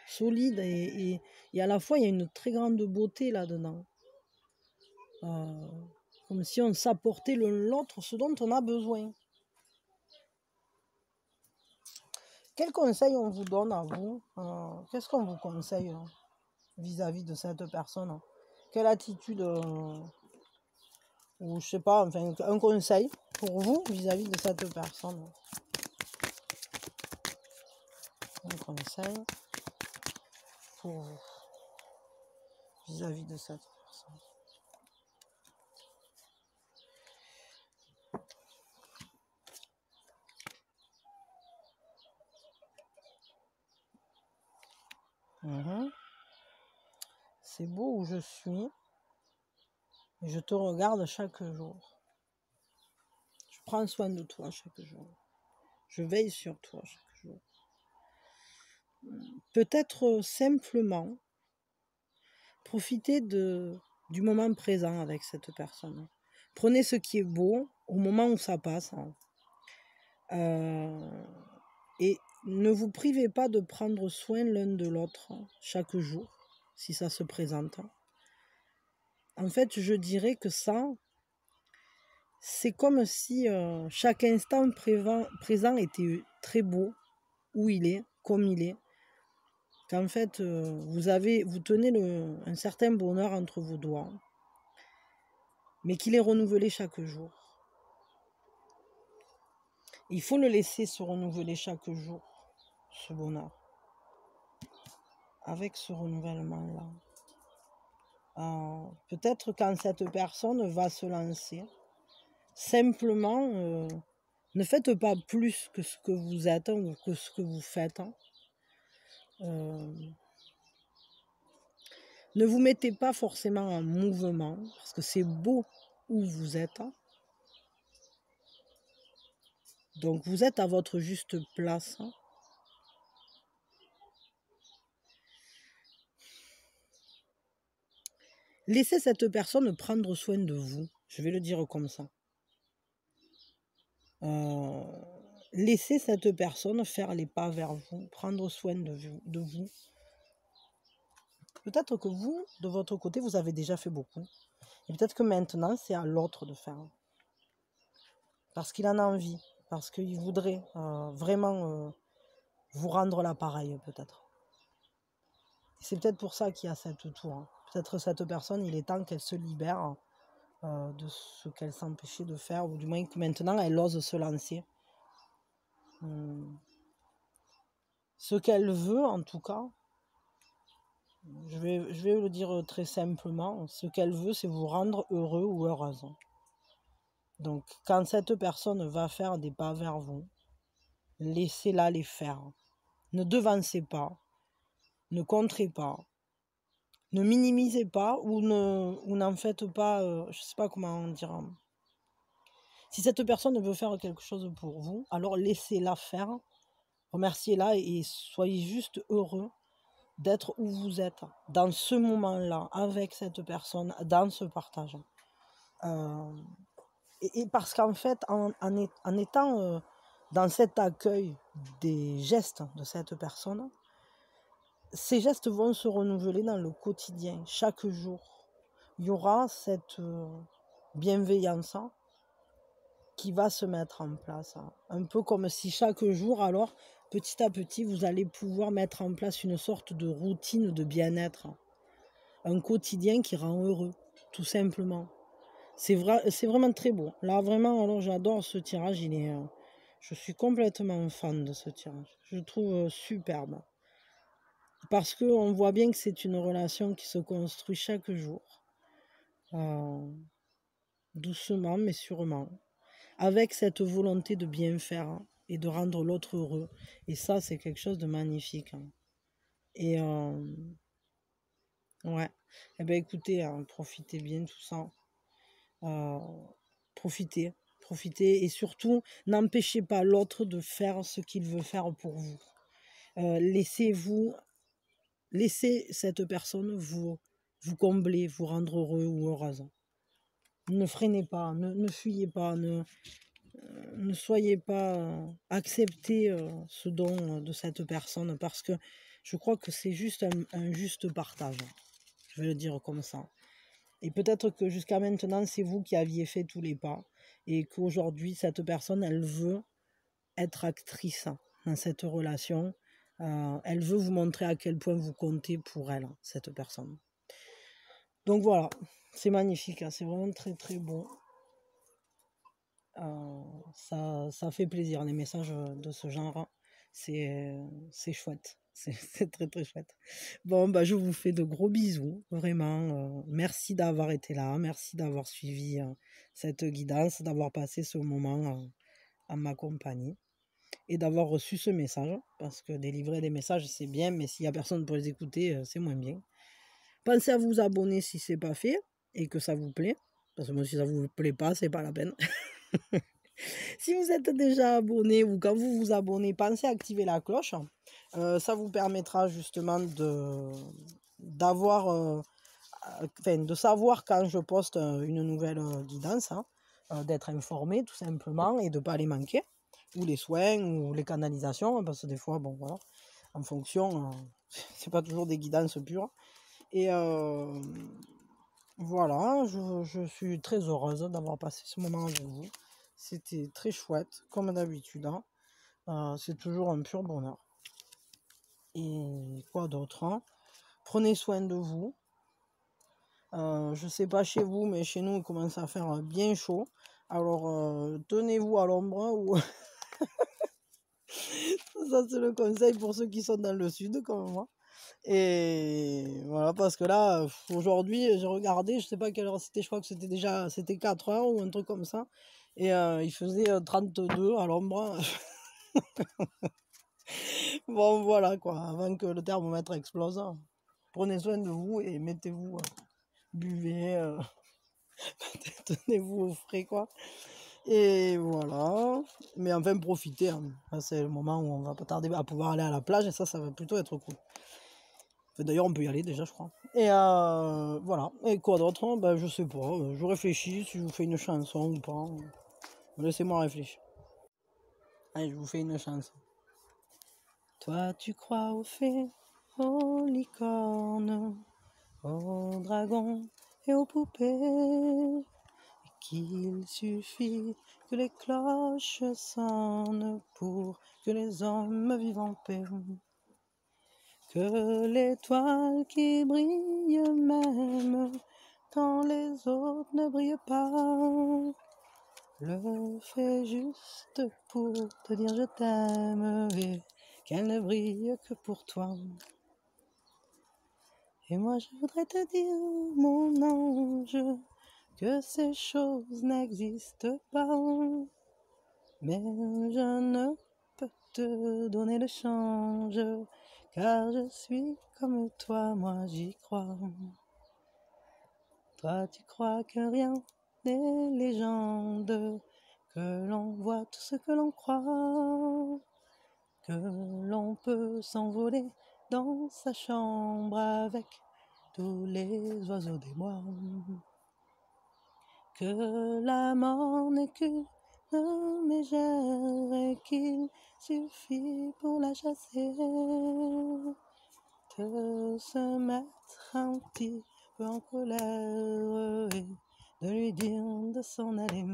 solide, et à la fois il y a une très grande beauté là-dedans, comme si on s'apportait l'un l'autre ce dont on a besoin. Quel conseil on vous donne à vous? Qu'est-ce qu'on vous conseille vis-à-vis de cette personne? Quelle attitude, ou je sais pas, enfin, un conseil pour vous vis-à-vis de cette personne? Un conseil pour vous vis-à-vis de cette personne. C'est beau où je suis. Et je te regarde chaque jour. Je prends soin de toi chaque jour. Je veille sur toi chaque jour. Peut-être simplement profitez du moment présent avec cette personne. Prenez ce qui est beau au moment où ça passe. Et ne vous privez pas de prendre soin l'un de l'autre chaque jour, si ça se présente. En fait, je dirais que ça, c'est comme si chaque instant présent était très beau, où il est, comme il est. Qu'en fait, vous tenez un certain bonheur entre vos doigts, mais qu'il est renouvelé chaque jour. Il faut le laisser se renouveler chaque jour, ce bonheur. Avec ce renouvellement-là. Peut-être quand cette personne va se lancer, simplement, ne faites pas plus que ce que vous êtes ou que ce que vous faites. Ne vous mettez pas forcément en mouvement, parce que c'est beau où vous êtes. Donc vous êtes à votre juste place. Laissez cette personne prendre soin de vous. Je vais le dire comme ça. Laissez cette personne faire les pas vers vous, prendre soin de vous. Peut-être que vous, de votre côté, vous avez déjà fait beaucoup. Et peut-être que maintenant, c'est à l'autre de faire. Parce qu'il en a envie. Parce qu'il voudrait vraiment vous rendre l'appareil, peut-être. C'est peut-être pour ça qu'il y a cette tour. Peut-être cette personne, il est temps qu'elle se libère de ce qu'elle s'empêchait de faire, ou du moins que maintenant, elle ose se lancer. Ce qu'elle veut, en tout cas, je vais le dire très simplement, ce qu'elle veut, c'est vous rendre heureux ou heureuse. Donc, quand cette personne va faire des pas vers vous, laissez-la les faire. Ne devancez pas, ne contrez pas, ne minimisez pas ou n'en faites pas, je ne sais pas comment dire. Si cette personne veut faire quelque chose pour vous, alors laissez-la faire, remerciez-la et soyez juste heureux d'être où vous êtes, dans ce moment-là, avec cette personne, dans ce partage. Et parce qu'en fait, en étant dans cet accueil des gestes de cette personne, ces gestes vont se renouveler dans le quotidien, chaque jour. Il y aura cette bienveillance qui va se mettre en place. Un peu comme si chaque jour, alors, petit à petit, vous allez pouvoir mettre en place une sorte de routine de bien-être. Un quotidien qui rend heureux, tout simplement. C'est vraiment très beau. Là, vraiment, alors j'adore ce tirage. Je suis complètement fan de ce tirage. Je le trouve superbe. Parce qu'on voit bien que c'est une relation qui se construit chaque jour. Doucement, mais sûrement. Avec cette volonté de bien faire et de rendre l'autre heureux. Et ça, c'est quelque chose de magnifique. Et ouais. Eh bien, écoutez, profitez bien de tout ça. Profitez et surtout n'empêchez pas l'autre de faire ce qu'il veut faire pour vous. Laissez cette personne vous combler, vous rendre heureux ou heureuse. Ne freinez pas, ne fuyez pas, ne soyez pas, acceptez ce don de cette personne parce que je crois que c'est juste un juste partage. Je vais le dire comme ça. Et peut-être que jusqu'à maintenant, c'est vous qui aviez fait tous les pas et qu'aujourd'hui, cette personne, elle veut être actrice dans cette relation. Elle veut vous montrer à quel point vous comptez pour elle, cette personne. Donc voilà, c'est magnifique, c'est vraiment très très beau. Ça fait plaisir, les messages de ce genre, c'est chouette. C'est très très chouette. Bon, bah, je vous fais de gros bisous, vraiment. Merci d'avoir été là, merci d'avoir suivi cette guidance, d'avoir passé ce moment en ma compagnie et d'avoir reçu ce message, parce que délivrer des messages, c'est bien, mais s'il n'y a personne pour les écouter, c'est moins bien. Pensez à vous abonner si ce n'est pas fait et que ça vous plaît, parce que moi, si ça ne vous plaît pas, c'est pas la peine. Si vous êtes déjà abonné ou quand vous vous abonnez, pensez à activer la cloche. Ça vous permettra justement de savoir quand je poste une nouvelle guidance, d'être informé tout simplement et de ne pas les manquer, ou les soins ou les canalisations, parce que des fois, bon voilà, en fonction, c'est pas toujours des guidances pures. Et voilà, je suis très heureuse d'avoir passé ce moment avec vous. C'était très chouette, comme d'habitude. C'est toujours un pur bonheur. Et quoi d'autre, prenez soin de vous. Je sais pas chez vous, mais chez nous, il commence à faire bien chaud. Alors, tenez-vous à l'ombre. Ou ça, c'est le conseil pour ceux qui sont dans le sud, comme moi. Et voilà, parce que là, aujourd'hui, j'ai regardé, je sais pas quelle heure c'était, je crois que c'était 4 heures ou un truc comme ça. Et il faisait 32 à l'ombre. Bon, voilà quoi, avant que le thermomètre explose. Prenez soin de vous et mettez-vous, buvez, tenez-vous au frais quoi. Et voilà. Mais enfin, profitez. C'est le moment où on va pas tarder à pouvoir aller à la plage et ça va plutôt être cool. D'ailleurs, on peut y aller déjà, je crois. Et voilà. Et quoi d'autre? Ben, je sais pas. Je réfléchis si je vous fais une chanson ou pas. Laissez-moi réfléchir. Allez, je vous fais une chanson. Toi, tu crois aux fées, aux licornes, aux dragons et aux poupées, qu'il suffit que les cloches sonnent pour que les hommes vivent en paix. Que l'étoile qui brille même quand les autres ne brillent pas, le fait juste pour te dire je t'aime et qu'elle ne brille que pour toi. Et moi je voudrais te dire, mon ange, que ces choses n'existent pas. Mais je ne peux te donner le change, car je suis comme toi, moi j'y crois. Toi tu crois que rien n'est légende, que l'on voit tout ce que l'on croit, que l'on peut s'envoler dans sa chambre avec tous les oiseaux des bois, que la mort n'est qu'une mégère et qu'il suffit pour la chasser de se mettre un petit peu en colère et de lui dire de s'en aller.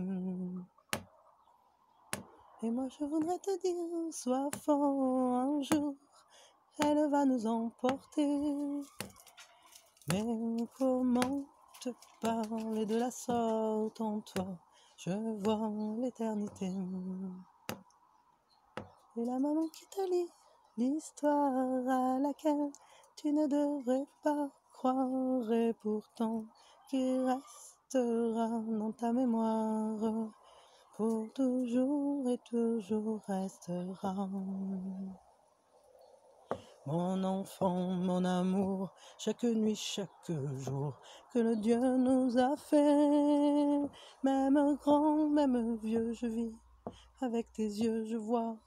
Et moi je voudrais te dire, sois fort, un jour elle va nous emporter. Mais comment te parler de la sorte en toi, je vois l'éternité. Et la maman qui te lit l'histoire à laquelle tu ne devrais pas croire, et pourtant qui restera dans ta mémoire, pour toujours et toujours restera. Mon enfant, mon amour, chaque nuit, chaque jour, que le Dieu nous a fait. Même grand, même vieux, je vis, avec tes yeux, je vois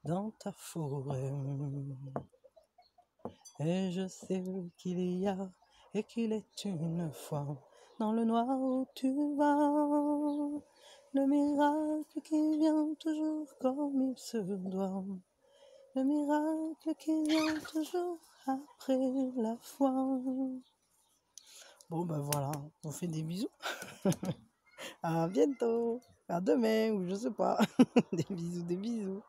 dans ta forêt. Et je sais qu'il y a, et qu'il est une fois, dans le noir où tu vas, le miracle qui vient toujours comme il se doit. Le miracle qui vient toujours après la foi. Bon ben voilà, on fait des bisous. À bientôt. À demain ou je sais pas. Des bisous, des bisous.